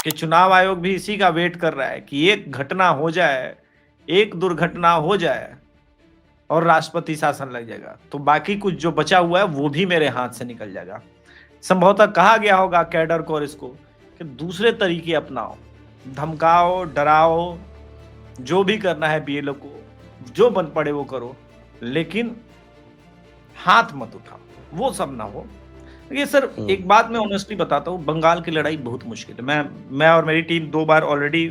कि चुनाव आयोग भी इसी का वेट कर रहा है कि एक घटना हो जाए, एक दुर्घटना हो जाए और राष्ट्रपति शासन लग जाएगा, तो बाकी कुछ जो बचा हुआ है वो भी मेरे हाथ से निकल जाएगा। संभवतः कहा गया होगा कैडर को और इसको कि दूसरे तरीके अपनाओ, धमकाओ, डराओ, जो भी करना है बीएलओ को, जो बन पड़े वो करो, लेकिन हाथ मत उठाओ, वो सब ना हो। ये सर एक बात मैं ऑनेस्टली बताता हूँ, बंगाल की लड़ाई बहुत मुश्किल है। मैं और मेरी टीम 2 बार ऑलरेडी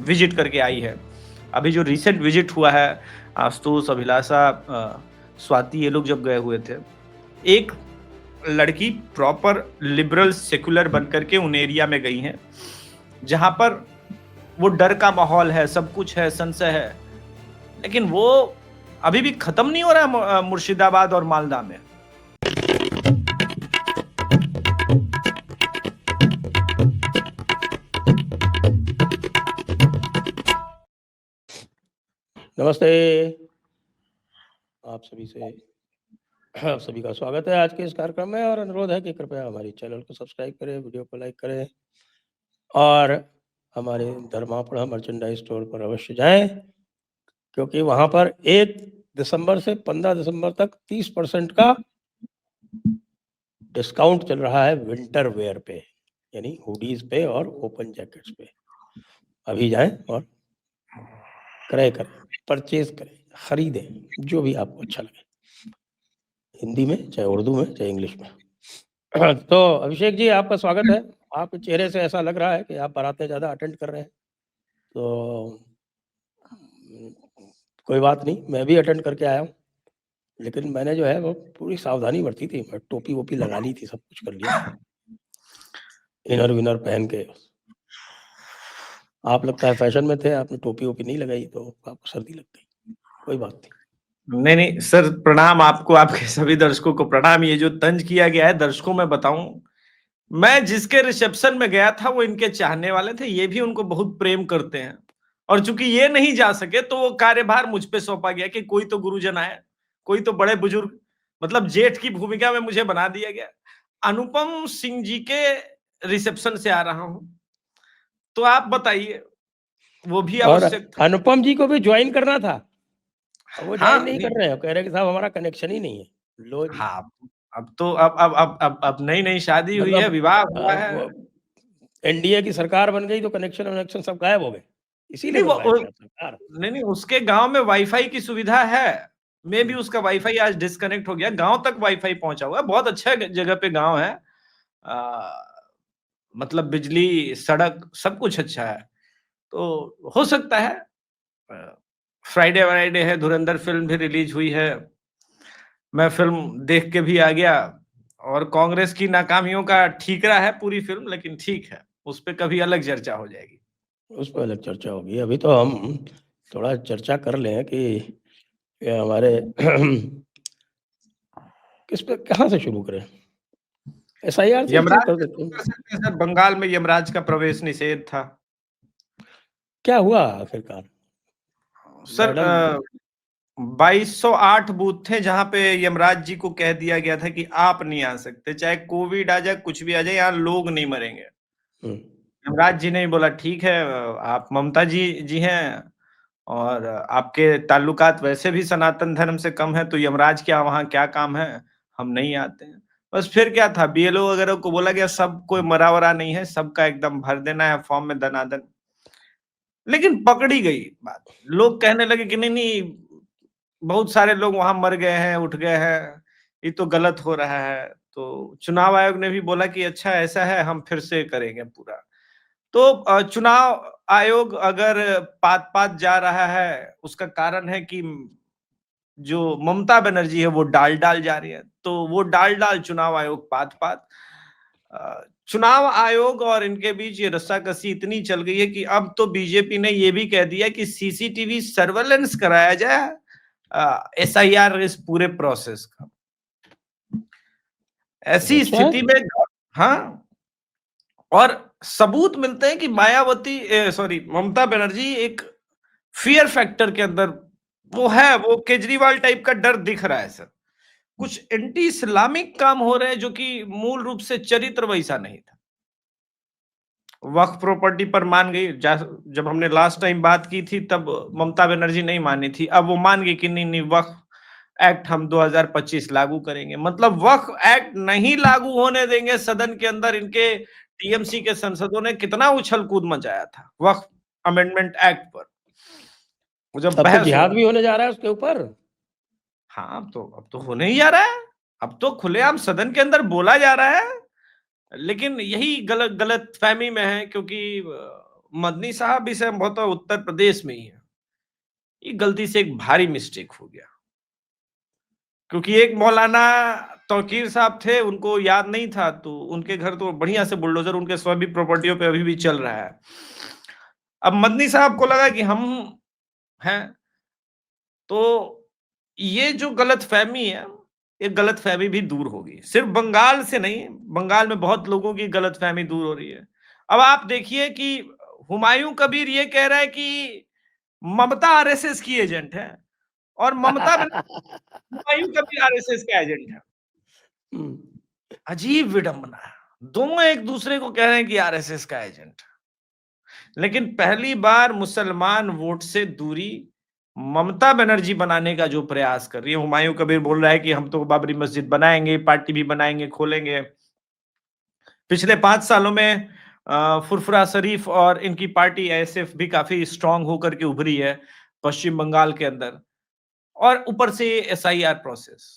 विजिट करके आई है। अभी जो रिसेंट विजिट हुआ है, आशुतोष, अभिलाषा, स्वाति, ये लोग जब गए हुए थे, एक लड़की प्रॉपर लिबरल सेक्युलर बन करके उन एरिया में गई हैं, जहां पर वो डर का माहौल है, सब कुछ है, संशय है, लेकिन वो अभी भी खत्म नहीं हो रहा है मुर्शिदाबाद और मालदा में। नमस्ते, आप सभी का स्वागत है आज के इस कार्यक्रम में और अनुरोध है कि कृपया हमारी चैनल को सब्सक्राइब करें, वीडियो को लाइक करें और हमारे धर्मापड़ा मर्चेंडाइज स्टोर पर अवश्य जाएं, क्योंकि वहां पर 1 दिसंबर से 15 दिसंबर तक 30% का डिस्काउंट चल रहा है विंटर वेयर पे, यानी हुडीज पे और ओपन जैकेट्स पे। अभी जाएं और क्रय करें, परचेज करें, खरीदें, जो भी आपको अच्छा लगे, हिंदी में, चाहे उर्दू में, चाहे इंग्लिश में। तो अभिषेक जी, आपका स्वागत है। आपके चेहरे से ऐसा लग रहा है कि आप बारातें ज़्यादा अटेंड कर रहे हैं, तो कोई बात नहीं, मैं भी अटेंड करके आया हूँ, लेकिन मैंने जो है वो पूरी सावधानी बरती थी। मैं टोपी वोपी लगा ली थी, सब कुछ कर लिया, इनर विनर पहन के। आप लगता है फैशन में थे, आपने टोपी वोपी नहीं लगाई तो आपको सर्दी लग गई। कोई बात नहीं। नहीं सर, प्रणाम आपको, आपके सभी दर्शकों को प्रणाम। ये जो तंज किया गया है, दर्शकों में बताऊं, मैं जिसके रिसेप्शन में गया था वो इनके चाहने वाले थे, ये भी उनको बहुत प्रेम करते हैं, और चूंकि ये नहीं जा सके तो वो कार्यभार मुझ पे सौंपा गया कि कोई तो गुरुजन आए, कोई तो बड़े बुजुर्ग, मतलब जेठ की भूमिका में मुझे बना दिया गया। अनुपम सिंह जी के रिसेप्शन से आ रहा हूं, तो आप बताइए, वो भी और आवश्यक था। अनुपम जी को भी ज्वाइन करना था, वो ज्वाइन नहीं नहीं, कर रहे हैं, कह रहे हैं कि साहब हमारा कनेक्शन ही नहीं है। लो जी, हाँ, अब तो अब नई शादी हुई है, मतलब विवाह हुआ है। एनडीए की सरकार बन गई तो कनेक्शन वनेक्शन सब गायब हो गए, इसीलिए नहीं वो बदलाई क्या सरकार। नहीं, उसके गांव में वाईफाई की सुविधा है। मे भी उसका वाईफाई आज डिस्कनेक्ट हो गया, गांव तक वाईफाई पहुंचा हुआ है, बहुत अच्छा जगह पे गांव है। मतलब बिजली, सड़क, सब कुछ अच्छा है, तो हो सकता है। फ्राइडे वाइडे है, धुरंधर फिल्म भी रिलीज हुई है, मैं फिल्म देख के भी आ गया, और कांग्रेस की नाकामियों का ठीकरा है पूरी फिल्म, लेकिन ठीक है, उस पे कभी अलग चर्चा हो जाएगी। उस पर अलग चर्चा होगी। अभी तो हम थोड़ा चर्चा कर लें कि ये हमारे किस पे, कहाँ से शुरू करें? एसआईआर से शुरू यमराज कर से देते शुरू कर हैं। सकते हैं सर, बंगाल में यमराज का प्रवेश निषेध था। क्या हुआ आखिरकार? सर मैडम 2208 बूथ थे जहां पे यमराज जी को कह दिया गया था कि आप नहीं आ सकते, चाहे कोविड आ जाए, कुछ भी आ जाए, यहाँ लोग नहीं मरेंगे। हम्म, यमराज जी ने बोला ठीक है, आप ममता जी जी हैं, और आपके ताल्लुकात वैसे भी सनातन धर्म से कम है, तो यमराज क्या वहाँ क्या काम है, हम नहीं आते हैं। बस फिर क्या था, बीएलओ वगैरह को बोला गया सब कोई मरा वरा नहीं है, सबका एकदम भर देना है फॉर्म में दनादन। लेकिन पकड़ी गई बात, लोग कहने लगे कि नहीं नहीं, बहुत सारे लोग वहां मर गए हैं, उठ गए हैं, ये तो गलत हो रहा है। तो चुनाव आयोग ने भी बोला कि अच्छा ऐसा है, हम फिर से करेंगे पूरा। तो चुनाव आयोग अगर पात पात जा रहा है, उसका कारण है कि जो ममता बनर्जी है वो डाल डाल जा रही है, तो वो डाल डाल, चुनाव आयोग पात पात। चुनाव आयोग और इनके बीच ये रस्साकसी इतनी चल गई है कि अब तो बीजेपी ने ये भी कह दिया कि सीसीटीवी सर्वेलेंस कराया जाए एसआईआर इस पूरे प्रोसेस का। ऐसी अच्छा है। स्थिति में, हाँ, और सबूत मिलते हैं कि मायावती, सॉरी, ममता बनर्जी एक फियर फैक्टर के अंदर वो है, वो केजरीवाल टाइप का डर दिख रहा है सर। कुछ एंटी इस्लामिक काम हो रहे हैं जो कि मूल रूप से चरित्र वैसा नहीं था। वक्फ प्रॉपर्टी पर मान गई। जब हमने लास्ट टाइम बात की थी तब ममता बनर्जी नहीं मानी थी, अब वो मान गई कि नहीं नहीं वक्फ एक्ट हम 2025 लागू करेंगे। मतलब वक्फ एक्ट नहीं लागू होने देंगे सदन के अंदर। इनके टीएमसी के सांसदों ने कितना उछल कूद मचाया था वक्फ अमेंडमेंट एक्ट पर, वो जब अब तो बहस हो जिहाद रहा भी होने जा रहा है उसके ऊपर। हाँ, अब तो होने ही जा रहा है। अब तो खुलेआम सदन के अंदर बोला जा रहा है। लेकिन यही गलत गलत फहमी में है, क्योंकि मदनी साहब भी संभवतः उत्तर प्रदेश में ही है। ये गलती से एक भारी मिस्टेक हो गया, क्योंकि एक मौलाना तौकीर साहब थे, उनको याद नहीं था, तो उनके घर तो बढ़िया से बुलडोजर उनके सभी प्रॉपर्टियों पे अभी भी चल रहा है। अब मदनी साहब को लगा कि हम हैं, तो ये जो गलतफहमी है, ये गलतफहमी भी दूर होगी। सिर्फ बंगाल से नहीं, बंगाल में बहुत लोगों की गलतफहमी दूर हो रही है। अब आप देखिए कि हुमायूं कबीर ये कह रहा है कि ममता आरएसएस की एजेंट है, और ममता हुमायूं कबीर आरएसएस का एजेंट है। हम्म, अजीब विडंबना है। दोनों एक दूसरे को कह रहे हैं कि आरएसएस का एजेंट। लेकिन पहली बार मुसलमान वोट से दूरी ममता बनर्जी बनाने का जो प्रयास कर रही है। हुमायूं कबीर बोल रहा है कि हम तो बाबरी मस्जिद बनाएंगे, पार्टी भी बनाएंगे, खोलेंगे। पिछले 5 सालों में फुरफुरा शरीफ और इनकी पार्टी एसएफ भी काफी स्ट्रांग होकर के उभरी है पश्चिम बंगाल के अंदर, और ऊपर से एसआईआर प्रोसेस।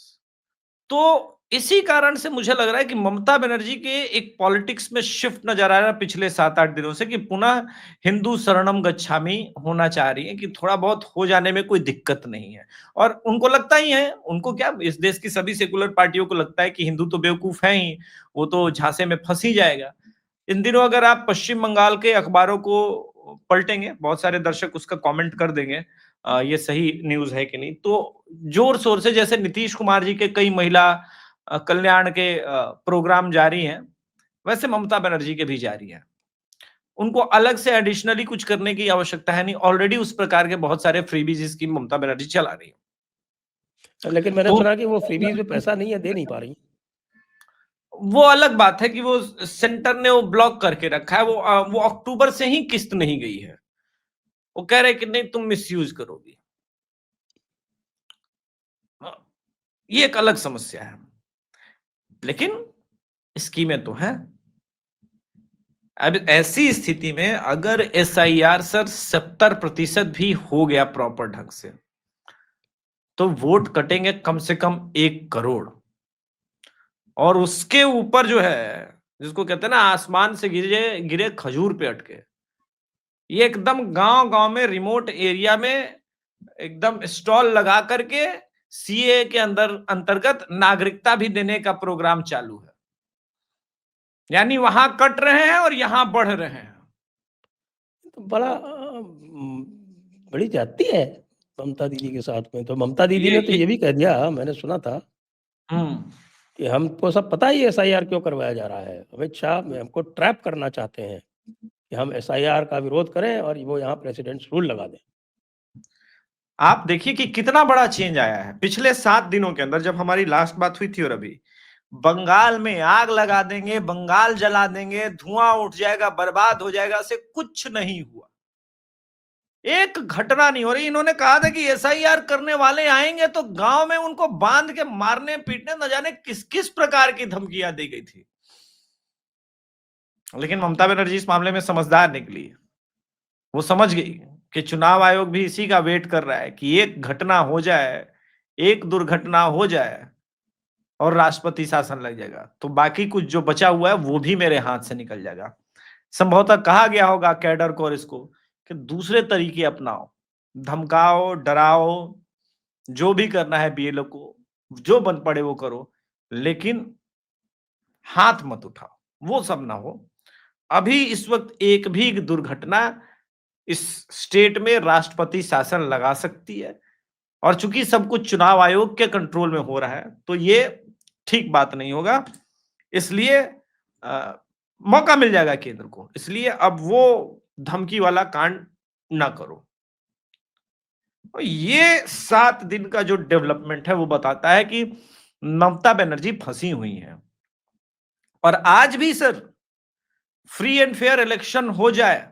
तो इसी कारण से मुझे लग रहा है कि ममता बनर्जी के एक पॉलिटिक्स में शिफ्ट नजर आ रहा है पिछले 7-8 दिनों से, कि पुनः हिंदू शरणम गच्छामी होना चाह रही है, कि थोड़ा बहुत हो जाने में कोई दिक्कत नहीं है। और उनको लगता ही है, उनको क्या, इस देश की सभी सेकुलर पार्टियों को लगता है कि हिंदू तो बेवकूफ है ही, वो तो झांसे में फंस ही जाएगा। इन दिनों अगर आप पश्चिम बंगाल के अखबारों को पलटेंगे, बहुत सारे दर्शक उसका कमेंट कर देंगे ये सही न्यूज है कि नहीं, तो जोर शोर से जैसे नीतीश कुमार जी के कई महिला कल्याण के प्रोग्राम जारी हैं, वैसे ममता बनर्जी के भी जारी हैं। उनको अलग से एडिशनली कुछ करने की आवश्यकता है नहीं, ऑलरेडी उस प्रकार के बहुत सारे फ्रीबीज स्कीम ममता बनर्जी चला रही है। लेकिन मैंने तो सुना कि वो फ्रीबीज में पैसा नहीं है, दे नहीं पा रही। वो अलग बात है कि वो सेंटर ने वो ब्लॉक करके रखा है। वो अक्टूबर से ही किस्त नहीं गई है। वो कह रहे कि नहीं तुम मिसयूज करोगी। ये एक अलग समस्या है, लेकिन स्कीमें तो हैं। अब ऐसी स्थिति में अगर एसआईआर सर 70% भी हो गया प्रॉपर ढंग से, तो वोट कटेंगे कम से कम 1 करोड़। और उसके ऊपर जो है, जिसको कहते हैं ना आसमान से गिरे गिरे खजूर पे अटके, ये एकदम गांव गांव में रिमोट एरिया में एकदम स्टॉल लगा करके सीए के अंदर अंतर्गत नागरिकता भी देने का प्रोग्राम चालू है। यानी वहां कट रहे हैं और यहां बढ़ रहे हैं। तो बड़ी जाती है ममता दीदी के साथ में। तो ममता दीदी ने तो ये भी कह दिया, मैंने सुना था कि हमको सब पता ही एसआईआर क्यों करवाया जा रहा है। अमित शाह हमको ट्रैप करना चाहते हैं कि हम एसआईआर का विरोध करें और वो यहाँ प्रेसिडेंट्स रूल लगा दें। आप देखिए कि कितना बड़ा चेंज आया है पिछले 7 दिनों के अंदर। जब हमारी लास्ट बात हुई थी और अभी, बंगाल में आग लगा देंगे, बंगाल जला देंगे, धुआं उठ जाएगा, बर्बाद हो जाएगा, से कुछ नहीं हुआ। एक घटना नहीं हो रही। इन्होंने कहा था कि एसआईआर करने वाले आएंगे तो गांव में उनको बांध के मारने पीटने, न जाने किस किस प्रकार की धमकियां दी गई थी। लेकिन ममता बनर्जी इस मामले में समझदार निकली। वो समझ गई कि चुनाव आयोग भी इसी का वेट कर रहा है कि एक घटना हो जाए, एक दुर्घटना हो जाए और राष्ट्रपति शासन लग जाएगा, तो बाकी कुछ जो बचा हुआ है वो भी मेरे हाथ से निकल जाएगा। संभवतः कहा गया होगा कैडर को और इसको कि दूसरे तरीके अपनाओ, धमकाओ, डराओ, जो भी करना है बीएलओ को, जो बन पड़े वो करो, लेकिन हाथ मत उठाओ, वो सब ना हो। अभी इस वक्त एक भी दुर्घटना इस स्टेट में राष्ट्रपति शासन लगा सकती है, और चूंकि सब कुछ चुनाव आयोग के कंट्रोल में हो रहा है, तो ये ठीक बात नहीं होगा। इसलिए मौका मिल जाएगा केंद्र को। इसलिए अब वो धमकी वाला कांड ना करो। और ये 7 दिन का जो डेवलपमेंट है वो बताता है कि ममता बनर्जी फंसी हुई है। और आज भी sir free and fair election हो जाए।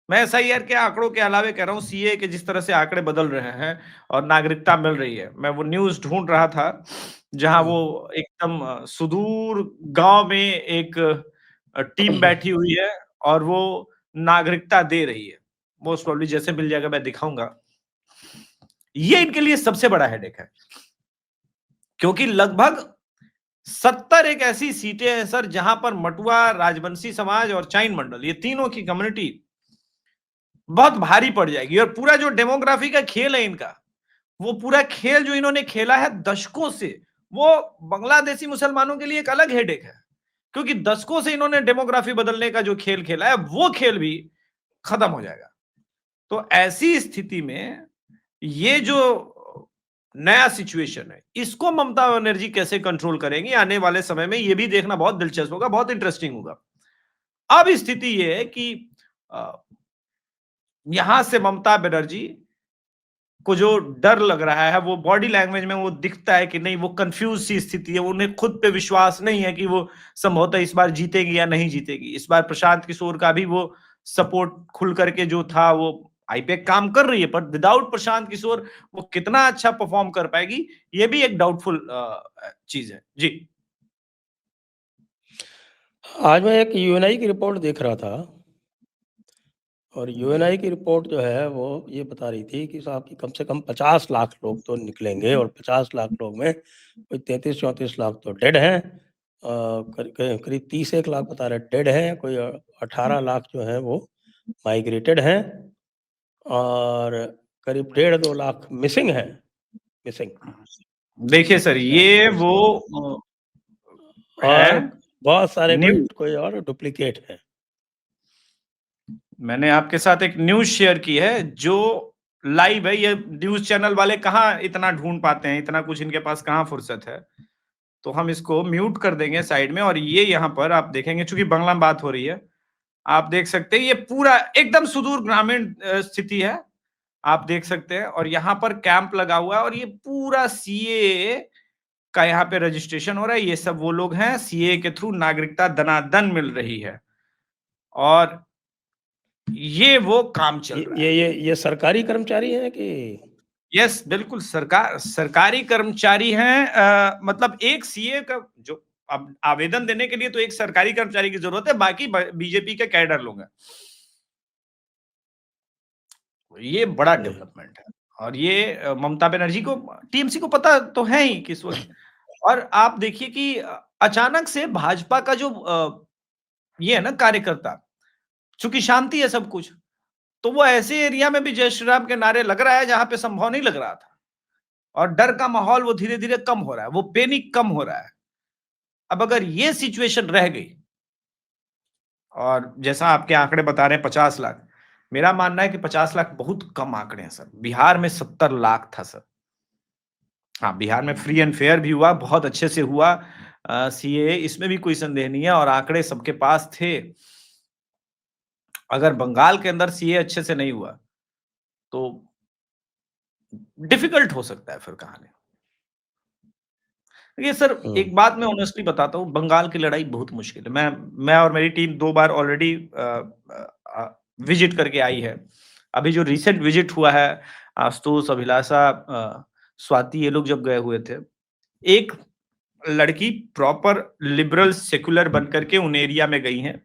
मैं एसआईआर के आंकड़ों के अलावे कह रहा हूं, सीए के जिस तरह से आंकड़े बदल रहे हैं और नागरिकता मिल रही है, मैं वो न्यूज ढूंढ रहा था जहां वो एकदम सुदूर गांव में एक टीम बैठी हुई है और वो नागरिकता दे रही है। मोस्ट प्रॉब्ली जैसे मिल जाएगा मैं दिखाऊंगा। ये इनके लिए सबसे बड़ा हेडेक है, क्योंकि लगभग 70 एक ऐसी सीटें हैं सर जहां पर मटुआ, राजवंशी समाज और चाइन मंडल, ये तीनों की कम्युनिटी बहुत भारी पड़ जाएगी। और पूरा जो डेमोग्राफी का खेल है इनका, वो पूरा खेल जो इन्होंने खेला है दशकों से, वो बांग्लादेशी मुसलमानों के लिए एक अलग हेडेक है, क्योंकि दशकों से इन्होंने डेमोग्राफी बदलने का जो खेल खेला है वो खेल भी खत्म हो जाएगा। तो ऐसी स्थिति में ये जो नया सिचुएशन है, इसको ममता बनर्जी कैसे कंट्रोल करेंगी आने वाले समय में, ये भी देखना बहुत दिलचस्प होगा, बहुत इंटरेस्टिंग होगा। अब स्थिति ये है कि यहां से ममता बनर्जी को जो डर लग रहा है, वो बॉडी लैंग्वेज में वो दिखता है कि नहीं, वो कंफ्यूज सी स्थिति है, उन्हें खुद पे विश्वास नहीं है कि वो संभवतः इस बार जीतेगी या नहीं जीतेगी। इस बार प्रशांत किशोर का भी वो सपोर्ट खुल करके जो था वो आईपैक काम कर रही है, पर विदाउट प्रशांत किशोर वो कितना अच्छा परफॉर्म कर पाएगी, ये भी एक डाउटफुल चीज है जी। आज मैं एक यूएनआई की रिपोर्ट देख रहा था, और यूएनआई की रिपोर्ट जो है वो ये बता रही थी कि साहब कि कम से कम 50 लाख लोग तो निकलेंगे, और 50 लाख लोग में कोई 33-34 लाख तो डेड हैं, करीब 31 लाख बता रहे डेड हैं, कोई 18 लाख जो है वो माइग्रेटेड हैं, और करीब 1.5-2 लाख मिसिंग हैं। मिसिंग देखिए सर, ये वो है, और बहुत सारे न्यूज कोई और डुप्लीकेट है। मैंने आपके साथ एक न्यूज शेयर की है जो लाइव है। ये न्यूज चैनल वाले कहाँ इतना ढूंढ पाते हैं, इतना कुछ इनके पास कहाँ फुर्सत है। तो हम इसको म्यूट कर देंगे साइड में, और ये यहाँ पर आप देखेंगे, चूंकि बांग्ला में बात हो रही है, आप देख सकते हैं ये पूरा एकदम सुदूर ग्रामीण स्थिति है, आप देख सकते हैं। और यहाँ पर कैंप लगा हुआ है, और ये पूरा सीए का यहाँ पे रजिस्ट्रेशन हो रहा है। ये सब वो लोग हैं, सीए के थ्रू नागरिकता दनादन मिल रही है, और ये वो काम चल रहा है। ये सरकारी कर्मचारी हैं कि? यस, बिल्कुल सरकारी कर्मचारी हैं। मतलब एक सीए का जो अब आवेदन देने के लिए तो एक सरकारी कर्मचारी की जरूरत है, बाकी बीजेपी के कैडर लोग हैं। ये बड़ा डेवलपमेंट है, और ये ममता बनर्जी को, टीएमसी को पता तो है ही किस वक्त। और आप देखिए कि अचानक से भाजपा का जो ये है ना कार्यकर्ता, चूंकि शांति है सब कुछ, तो वो ऐसे एरिया में भी जय श्री राम के नारे लग रहा है जहां पे संभव नहीं लग रहा था, और डर का माहौल वो धीरे धीरे कम हो रहा है, वो पैनिक कम हो रहा है। अब अगर ये सिचुएशन रह गई, और जैसा आपके आंकड़े बता रहे हैं 50 लाख, मेरा मानना है कि 50 लाख बहुत कम आंकड़े हैं सर। बिहार में 70 लाख था सर। हाँ, बिहार में फ्री एंड फेयर भी हुआ, बहुत अच्छे से हुआ सीए, इसमें भी कोई संदेह नहीं है, और आंकड़े सबके पास थे। अगर बंगाल के अंदर सीए अच्छे से नहीं हुआ तो डिफिकल्ट हो सकता है फिर कहानी। ये सर एक बात मैं ऑनेस्टली बताता हूँ, बंगाल की लड़ाई बहुत मुश्किल है। मैं और मेरी टीम 2 बार ऑलरेडी विजिट करके आई है। अभी जो रिसेंट विजिट हुआ है, आशुतोष, अभिलाषा, स्वाति, ये लोग जब गए हुए थे, एक लड़की प्रॉपर लिबरल सेकुलर बनकर के उन एरिया में गई हैं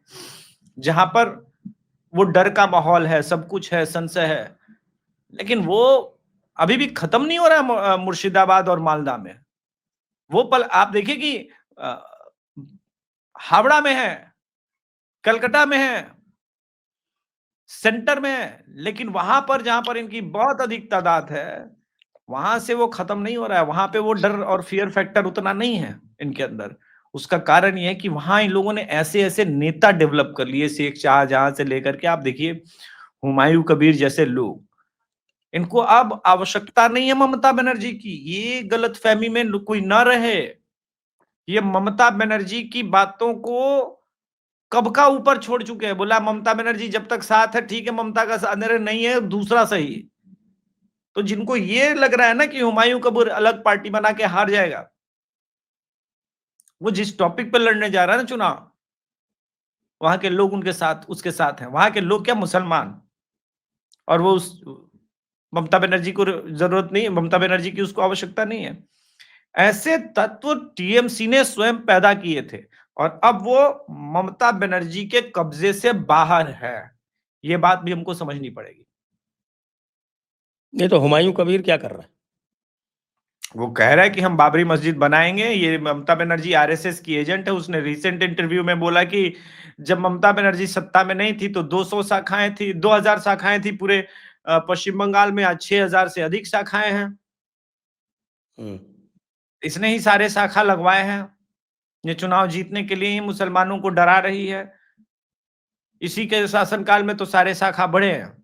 जहां पर वो डर का माहौल है, सब कुछ है, संशय है, लेकिन वो अभी भी खत्म नहीं हो रहा है। मुर्शिदाबाद और मालदा में वो पल आप देखिए कि हावड़ा में है, कलकत्ता में है, सेंटर में है, लेकिन वहां पर जहां पर इनकी बहुत अधिक तादाद है, वहां से वो खत्म नहीं हो रहा है। वहां पे वो डर और फियर फैक्टर उतना नहीं है इनके अंदर। उसका कारण ये है कि वहां इन लोगों ने ऐसे ऐसे नेता डेवलप कर लिए, शेख शाहजहां से लेकर के आप देखिए हुमायूं कबीर जैसे लोग। इनको अब आवश्यकता नहीं है ममता बनर्जी की, ये गलतफहमी में कोई ना रहे। ये ममता बनर्जी की बातों को कब का ऊपर छोड़ चुके हैं। बोला ममता बनर्जी जब तक साथ है ठीक है, ममता का साथ नहीं है दूसरा सही। तो जिनको ये लग रहा है ना कि हुमायूं कबीर अलग पार्टी बना के हार जाएगा, वो जिस टॉपिक पर लड़ने जा रहा है ना चुनाव, वहां के लोग उनके साथ उसके साथ हैं, वहां के लोग क्या मुसलमान, और वो उस ममता बनर्जी को जरूरत नहीं है, ममता बनर्जी की उसको आवश्यकता नहीं है। ऐसे तत्व टीएमसी ने स्वयं पैदा किए थे और अब वो ममता बनर्जी के कब्जे से बाहर है। ये बात भी हमको समझनी पड़ेगी। नहीं तो हुमायूं कबीर क्या कर रहा है? वो कह रहा है कि हम बाबरी मस्जिद बनाएंगे। ये ममता बनर्जी आरएसएस की एजेंट है। उसने रिसेंट इंटरव्यू में बोला कि जब ममता बनर्जी सत्ता में नहीं थी तो 200 शाखाएं थी, 2000 शाखाएं थी पूरे पश्चिम बंगाल में, आज 6000 से अधिक शाखाएं हैं। इसने ही सारे शाखा लगवाए हैं। ये चुनाव जीतने के लिए ही मुसलमानों को डरा रही है। इसी के शासनकाल में तो सारे शाखा बढ़े हैं।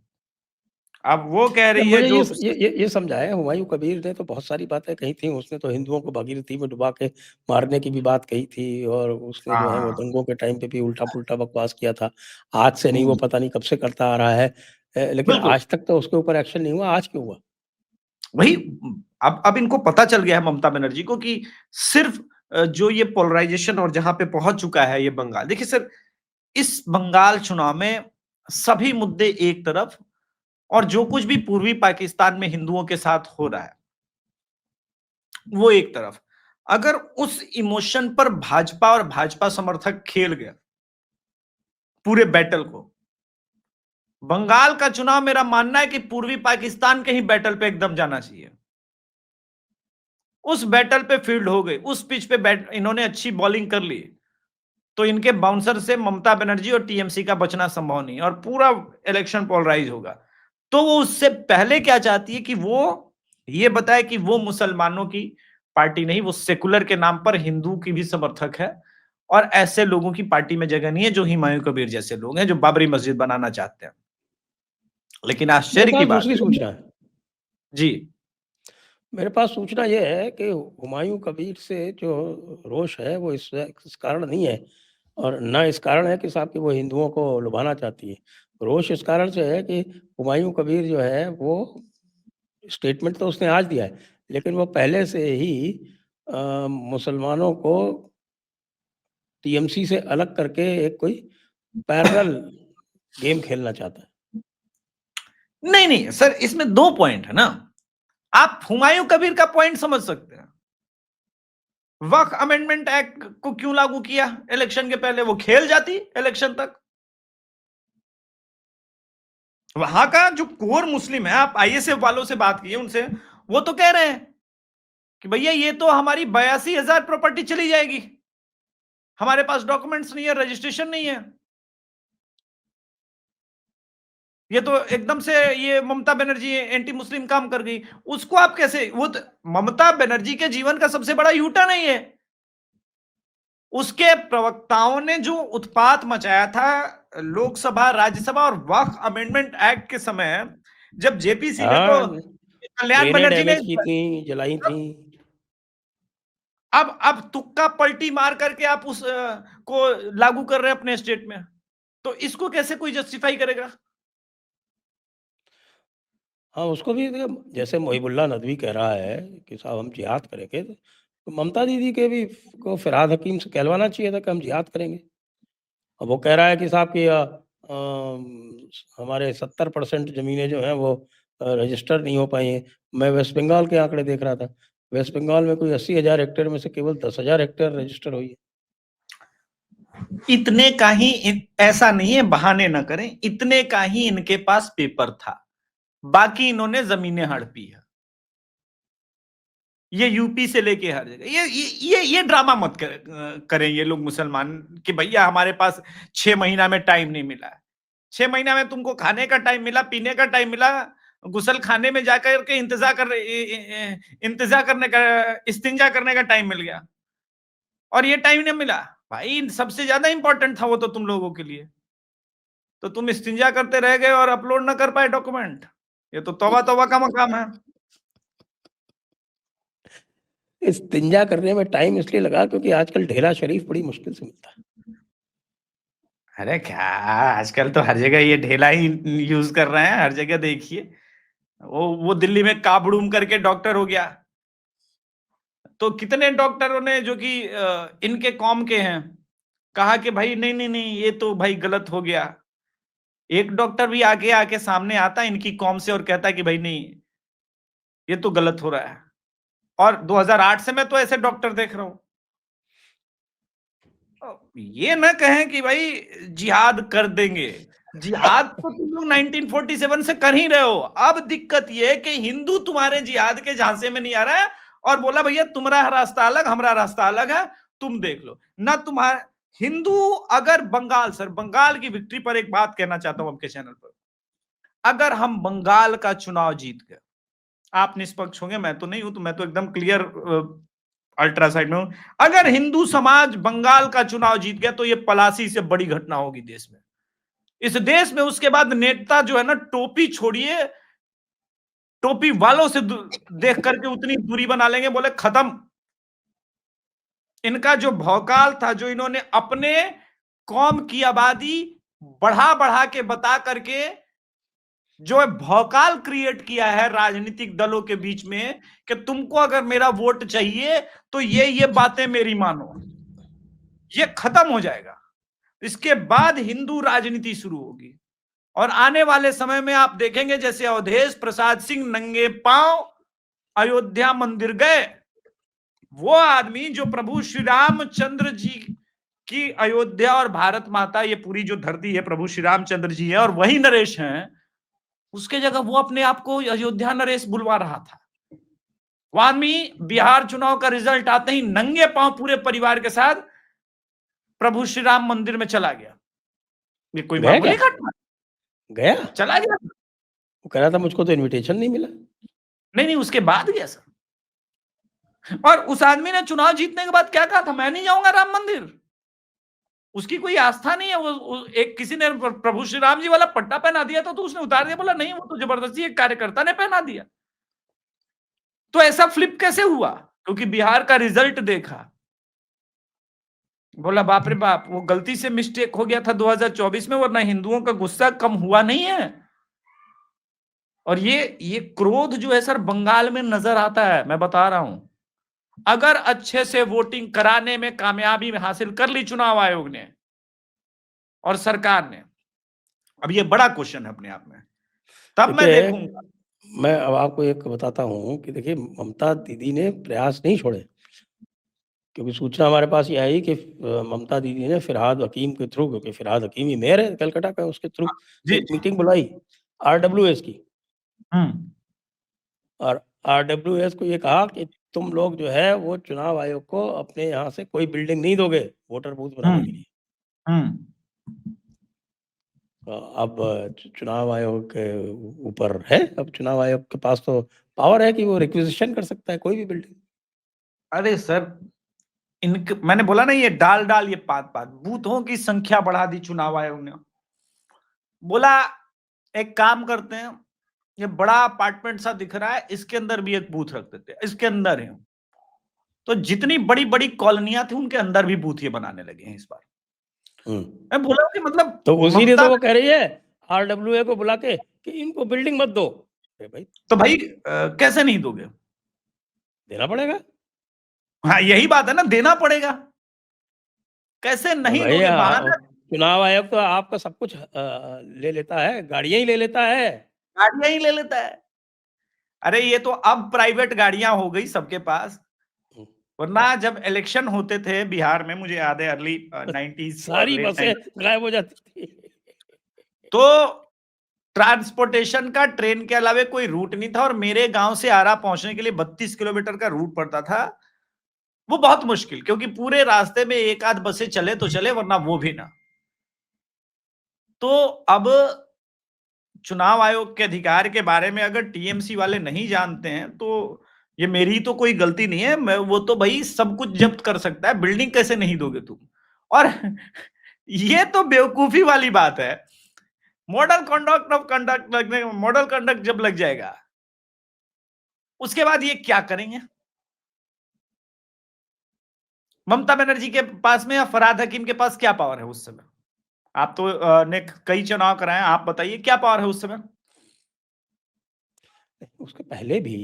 अब वो कह रही है मुझे जो ये समझा है, हुमायूं कबीर ने तो बहुत सारी बातें कही थी। उसने तो हिंदुओं को भागीरथी में डुबा के मारने की भी बात कही थी और उसने जो है वो हाँ, दंगों के टाइम पे भी उल्टा-पुल्टा बकवास किया था। आज से नहीं, वो पता नहीं कब से करता आ रहा है। लेकिन बिल्कुल आज तक तो उसके ऊपर एक्शन नहीं हुआ, आज क्यों हुआ? वही। अब इनको पता चल गया है ममता बनर्जी को कि सिर्फ जो ये पोलराइजेशन और जहां पे पहुंच चुका है ये बंगाल। देखिए सर, इस बंगाल चुनाव में सभी मुद्दे एक तरफ और जो कुछ भी पूर्वी पाकिस्तान में हिंदुओं के साथ हो रहा है वो एक तरफ। अगर उस इमोशन पर भाजपा और भाजपा समर्थक खेल गया पूरे बैटल को, बंगाल का चुनाव मेरा मानना है कि पूर्वी पाकिस्तान के ही बैटल पे एकदम जाना चाहिए। उस बैटल पे फील्ड हो गई, उस पिच पे बैट इन्होंने अच्छी बॉलिंग कर ली तो इनके बाउंसर से ममता बनर्जी और टीएमसी का बचना संभव नहीं और पूरा इलेक्शन पोलराइज होगा। तो वो उससे पहले क्या चाहती है कि वो ये बताए कि वो मुसलमानों की पार्टी नहीं, वो सेकुलर के नाम पर हिंदू की भी समर्थक है और ऐसे लोगों की पार्टी में जगह नहीं है जो हुमायूं कबीर जैसे लोग हैं जो बाबरी मस्जिद बनाना चाहते हैं। लेकिन मेरे आश्चर्य की पास बात दूसरी है सूचना है। जी। मेरे पास सूचना ये है कि हुमायूं कबीर से जो रोष है वो इस कारण नहीं है और ना इस कारण है कि साहब कि वो हिंदुओं को लुभाना चाहती है। रोष इस कारण से है कि हुमायूं कबीर जो है वो स्टेटमेंट तो उसने आज दिया है, लेकिन वो पहले से ही मुसलमानों को टीएमसी से अलग करके एक कोई पैरेलल गेम खेलना चाहता है। नहीं नहीं सर, इसमें दो पॉइंट है ना। आप हुमायूं कबीर का पॉइंट समझ सकते हैं। वक्फ अमेंडमेंट एक्ट को क्यों लागू किया इलेक्शन के पहले? वो खेल जाती इलेक्शन तक। वहां का जो कोर मुस्लिम है, आप आईएसएफ वालों से बात कीजिए उनसे, वो तो कह रहे हैं कि भैया ये तो हमारी 82,000 प्रॉपर्टी चली जाएगी, हमारे पास डॉक्यूमेंट्स नहीं है, रजिस्ट्रेशन नहीं है। ये तो एकदम से ये ममता बनर्जी एंटी मुस्लिम काम कर गई। उसको आप कैसे, वो तो ममता बनर्जी के जीवन का सबसे बड़ा यूटा नहीं है। उसके प्रवक्ताओं ने जो उत्पात मचाया था लोकसभा, राज्यसभा और वक्फ अमेंडमेंट एक्ट के समय, जब जेपीसी ने तो हाँ, कल्याण ट्रेनें बनर्जी ने डैमेज की थी, जलाई थी। अब तुक्का पलटी मार करके आप उस को लागू कर रहे हैं अपने स्टेट में, तो इसको कैसे कोई जस्टिफाई करेगा? हाँ, उसको भी जैसे मोहिबुल्लाह नदवी कह रहा है कि साहब हम जिहाद करेंगे, तो ममता दीदी के भी को फिरहाद हकीम से कहलवाना चाहिए था कि हम जिहाद करेंगे। अब वो कह रहा है कि साहब कि हमारे 70% ज़मीनें जो हैं वो रजिस्टर नहीं हो पाई हैं। मैं वेस्ट बंगाल के आंकड़े देख रहा था। वेस्ट बंगाल में कोई 80,000 हेक्टेयर में से केवल 10,000 हेक्टेयर रजिस्टर हुई है। इतने का ही ऐसा नहीं है, बहाने ना करें, इतने का ही इनके पास पेपर था, बाकी इन्होंने जमीनें हड़पी है। ये यूपी से लेके हर जगह ये ड्रामा मत करें ये लोग मुसलमान कि भैया हमारे पास 6 महीना में टाइम नहीं मिला है। 6 महीना में तुमको खाने का टाइम मिला, पीने का टाइम मिला, गुसल खाने में जाकर के इंतजार करने का, इस्तिंजा करने का टाइम मिल गया और ये टाइम नहीं मिला। भाई सबसे ज्यादा इंपॉर्टेंट था वो तो तुम लोगों के लिए, तो तुम इस्तिंजा करते रह गए और अपलोड ना कर पाए डॉक्यूमेंट। ये तो तौबा तौबा का मकाम है। इस्तिंजा करने में टाइम इसलिए लगा क्योंकि आजकल ढेला शरीफ बड़ी मुश्किल से मिलता है। अरे क्या, आजकल तो हर जगह ये ढेला ही यूज कर रहे हैं, हर जगह देखिए। वो दिल्ली में काबड़ूम करके डॉक्टर हो गया, तो कितने डॉक्टरों ने जो कि इनके कौम के हैं कहा कि भाई नहीं नहीं नहीं, ये तो भाई गलत हो गया। एक डॉक्टर भी आगे आके सामने आता है इनकी कौम से और कहता है कि भाई नहीं, ये तो गलत हो रहा है। और 2008 से मैं तो ऐसे डॉक्टर देख रहा हूं। ये ना कहें कि भाई जिहाद कर देंगे, जिहाद तो तुम लोग 1947 से कर ही रहे हो। अब दिक्कत ये है कि हिंदू तुम्हारे जिहाद के झांसे में नहीं आ रहा है और बोला भैया तुम्हारा रास्ता अलग, हमारा रास्ता अलग है, तुम देख लो ना। तुम्हारा हिंदू अगर बंगाल, सर बंगाल की विक्ट्री पर एक बात कहना चाहता हूं आपके चैनल पर, अगर हम बंगाल का चुनाव जीत गए, आप निष्पक्ष होंगे, मैं तो नहीं हूं, तो मैं तो एकदम क्लियर अल्ट्रा साइड में हूं। अगर हिंदू समाज बंगाल का चुनाव जीत गया तो ये पलासी से बड़ी घटना होगी देश में। इस देश में उसके बाद नेता जो है ना, टोपी छोड़िए, टोपी वालों से देख करके उतनी दूरी बना लेंगे, बोले खत्म। इनका जो भौकाल था, जो इन्होंने अपने कौम की आबादी बढ़ा बढ़ा के बता करके जो भौकाल क्रिएट किया है राजनीतिक दलों के बीच में कि तुमको अगर मेरा वोट चाहिए तो ये बातें मेरी मानो, ये खत्म हो जाएगा। इसके बाद हिंदू राजनीति शुरू होगी। और आने वाले समय में आप देखेंगे जैसे अवधेश प्रसाद सिंह नंगे पांव अयोध्या मंदिर गए, वो आदमी जो प्रभु श्री रामचंद्र जी की अयोध्या और भारत माता, ये पूरी जो धरती है प्रभु श्री रामचंद्र जी है और वही नरेश हैं, उसके जगह वो अपने आप को अयोध्या नरेश बुलवा रहा था। वो आदमी बिहार चुनाव का रिजल्ट आते ही नंगे पांव पूरे परिवार के साथ प्रभु श्री राम मंदिर में चला गया। ये कोई गया मामूली क्या? घटना? गया? चला गया। वो कह रहा था मुझको तो इनविटेशन नहीं मिला। नहीं नहीं, उसके बाद गया सर। और उस आदमी ने चुनाव जीतने के बाद क्या कहा था, मैं नहीं जाऊंगा राम मंदिर। उसकी कोई आस्था नहीं है। वो एक किसी ने प्रभु श्री राम जी वाला पट्टा पहना दिया था तो उसने उतार दिया, बोला नहीं वो तो जबरदस्ती एक कार्यकर्ता ने पहना दिया। तो ऐसा फ्लिप कैसे हुआ? क्योंकि बिहार का रिजल्ट देखा, बोला बाप रे बाप, वो गलती से मिस्टेक हो गया था 2024 में, वरना हिंदुओं का गुस्सा कम हुआ नहीं है। और ये क्रोध जो है सर बंगाल में नजर आता है, मैं बता रहा हूं। अगर अच्छे से वोटिंग कराने में कामयाबी हासिल कर ली चुनाव आयोग ने और सरकार ने, अब ये बड़ा क्वेश्चन है अपने आप में, तब मैं देखिए, देखूंगा। मैं अब आपको एक बताता हूँ कि देखिए ममता दीदी ने प्रयास नहीं छोड़े, क्योंकि सूचना हमारे पास ये आई कि ममता दीदी ने फिरहाद हकीम के थ्रू, क्योंकि फिरहाद हकीम ही मेयर है कलकत्ता का, उसके थ्रू जी एक मीटिंग बुलाई आरडब्ल्यूएस की, हम्म और आरडब्ल्यूएस को ये कहा कि तुम लोग जो है वो चुनाव आयोग को अपने यहाँ से कोई बिल्डिंग नहीं दोगे वोटर बूथ बनाने के लिए। हम्म अब चुनाव आयोग के ऊपर है, अब चुनाव आयोग के पास तो पावर है कि वो रिक्विजिशन कर सकता है कोई भी बिल्डिंग। अरे सर, इनके मैंने बोला ना, ये डाल डाल ये पात पात, बूथों की संख्या बढ़ा दी चुनाव आयोग ने। बोला एक काम करते हैं, ये बड़ा अपार्टमेंट सा दिख रहा है, इसके अंदर भी एक बूथ रख देते हैं, इसके अंदर है। तो जितनी बड़ी बड़ी कॉलोनियां थी उनके अंदर भी बूथ ये बनाने लगे हैं इस बार। मैं बोला कि मतलब तो उसी लिए ममता, तो वो कह रही है आरडब्ल्यूए को बुला के कि इनको बिल्डिंग मत दो। भाई तो भाई कैसे नहीं दोगे? देना पड़ेगा। हाँ यही बात है ना, देना पड़ेगा। कैसे नहीं भाई दोगे? बहाना, चुनाव आयोग तो आपका सब कुछ ले लेता है, गाड़ियां ही ले लेता है। गाड़ियां ही ले लेता है। अरे ये तो अब प्राइवेट गाड़ियां हो गई सबके पास, वरना जब इलेक्शन होते थे बिहार में, मुझे याद है अर्ली 90s और सारी लेट बसें 90s, गायब हो जाती थी। तो ट्रांसपोर्टेशन का ट्रेन के अलावा कोई रूट नहीं था। और मेरे गांव से आरा पहुंचने के लिए 32 किलोमीटर का रूट पड़ता था। वो बहुत मुश्किल, क्योंकि पूरे रास्ते में एक आध बसें चले तो चले, वरना वो भी ना। तो अब चुनाव आयोग के अधिकार के बारे में अगर टीएमसी वाले नहीं जानते हैं तो ये मेरी तो कोई गलती नहीं है। मैं वो तो भाई सब कुछ जब्त कर सकता है, बिल्डिंग कैसे नहीं दोगे तुम? और ये तो बेवकूफी वाली बात है। मॉडल कंडक्ट ऑफ कंडक्ट लगने, मॉडल कंडक्ट जब लग जाएगा उसके बाद ये क्या करेंगे? ममता बनर्जी के पास में या फरहाद हकीम के पास क्या पावर है उस समय? आप तो ने कई चुनाव कराए, आप बताइए क्या पावर है उस समय? उसके पहले भी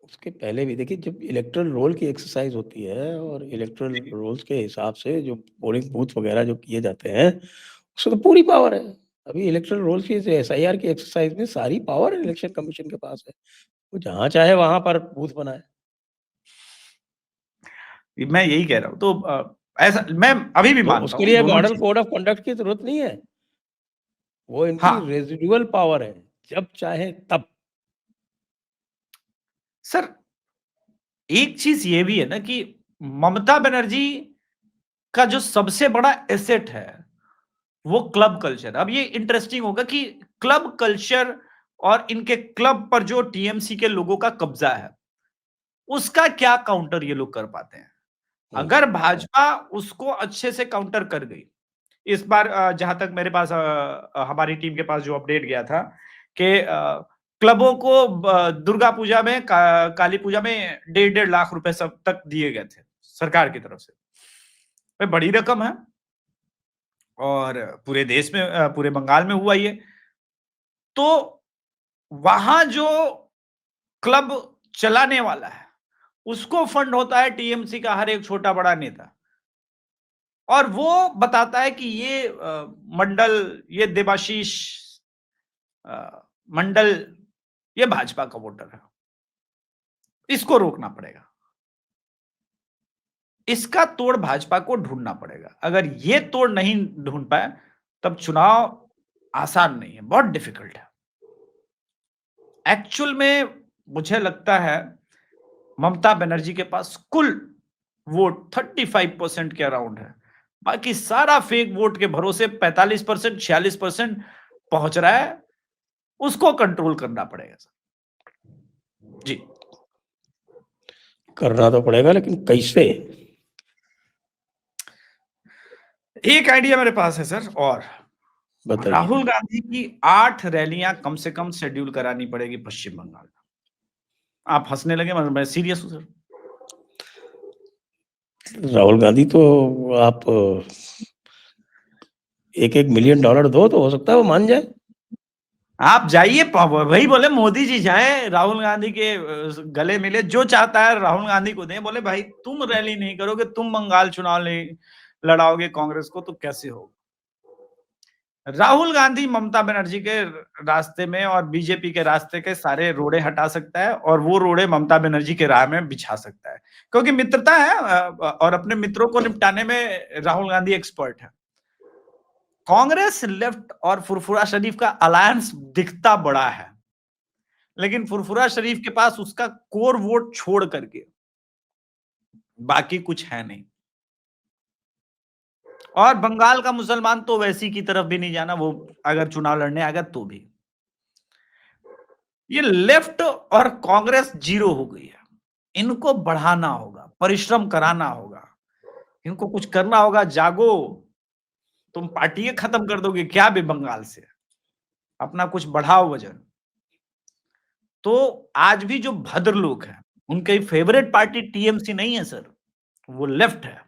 उसके पहले भी देखिए, जब इलेक्टोरल रोल की एक्सरसाइज होती है और इलेक्टोरल रोल्स के हिसाब से जो पोलिंग बूथ वगैरह जो किए जाते हैं, उसमें तो पूरी पावर है। अभी इलेक्टोरल रोल की एसआईआर की एक्सरसाइज में सारी पावर इलेक्शन कमीशन के पास है। वो जहाँ चाहे वहां पर बूथ बनाए। मैं यही कह रहा हूँ। तो ऐसा मैं अभी भी तो मानता उसके हूँ लिए दोनों मॉडल चीज। कोड ऑफ कंडक्ट की जरूरत नहीं है। वो इनकी हाँ रेजिडुअल पावर है, जब चाहे तब। सर, एक चीज ये भी है ना कि ममता बनर्जी का जो सबसे बड़ा एसेट है वो क्लब कल्चर। अब ये इंटरेस्टिंग होगा कि क्लब कल्चर और इनके क्लब पर जो टीएमसी के लोगों का कब्जा है, उसका क्या काउंटर ये लोग कर पाते हैं। अगर भाजपा उसको अच्छे से काउंटर कर गई इस बार, जहां तक मेरे पास हमारी टीम के पास जो अपडेट गया था कि क्लबों को दुर्गा पूजा में काली पूजा में 1.5 लाख रुपए सब तक दिए गए थे सरकार की तरफ से। भाई बड़ी रकम है, और पूरे देश में, पूरे बंगाल में हुआ ये। तो वहां जो क्लब चलाने वाला है उसको फंड होता है टीएमसी का हर एक छोटा बड़ा नेता, और वो बताता है कि ये मंडल, ये देवाशीष मंडल, ये भाजपा का वोटर है, इसको रोकना पड़ेगा। इसका तोड़ भाजपा को ढूंढना पड़ेगा। अगर ये तोड़ नहीं ढूंढ पाए तब चुनाव आसान नहीं है, बहुत डिफिकल्ट है। एक्चुअल में मुझे लगता है ममता बनर्जी के पास कुल वोट 35% के अराउंड है, बाकी सारा फेक वोट के भरोसे 45%, 46% पहुंच रहा है। उसको कंट्रोल करना पड़ेगा सर जी। करना तो पड़ेगा, लेकिन कैसे? एक आइडिया मेरे पास है सर, और बताइए। राहुल गांधी की 8 रैलियां कम से कम शेड्यूल करानी पड़ेगी पश्चिम बंगाल में। आप हंसने लगे, मैं सीरियस हूं सर। राहुल गांधी तो आप $1-1 मिलियन दो तो हो सकता है वो मान जाए। आप जाइए, वही बोले मोदी जी जाए राहुल गांधी के गले मिले, जो चाहता है राहुल गांधी को दें। बोले भाई तुम रैली नहीं करोगे, तुम बंगाल चुनाव नहीं लड़ाओगे कांग्रेस को, तो कैसे होगा। राहुल गांधी ममता बनर्जी के रास्ते में और बीजेपी के रास्ते के सारे रोड़े हटा सकता है, और वो रोड़े ममता बनर्जी के राह में बिछा सकता है, क्योंकि मित्रता है, और अपने मित्रों को निपटाने में राहुल गांधी एक्सपर्ट है। कांग्रेस लेफ्ट और फुरफुरा शरीफ का अलायंस दिखता बड़ा है, लेकिन फुरफुरा शरीफ के पास उसका कोर वोट छोड़ करके बाकी कुछ है नहीं। और बंगाल का मुसलमान तो वैसी की तरफ भी नहीं जाना, वो अगर चुनाव लड़ने आएगा तो भी। ये लेफ्ट और कांग्रेस जीरो हो गई है। इनको बढ़ाना होगा, परिश्रम कराना होगा, इनको कुछ करना होगा। जागो, तुम पार्टी खत्म कर दोगे क्या भी बंगाल से, अपना कुछ बढ़ाओ वजन। तो आज भी जो भद्र लोग हैं उनकी फेवरेट पार्टी टीएमसी नहीं है सर, वो लेफ्ट है।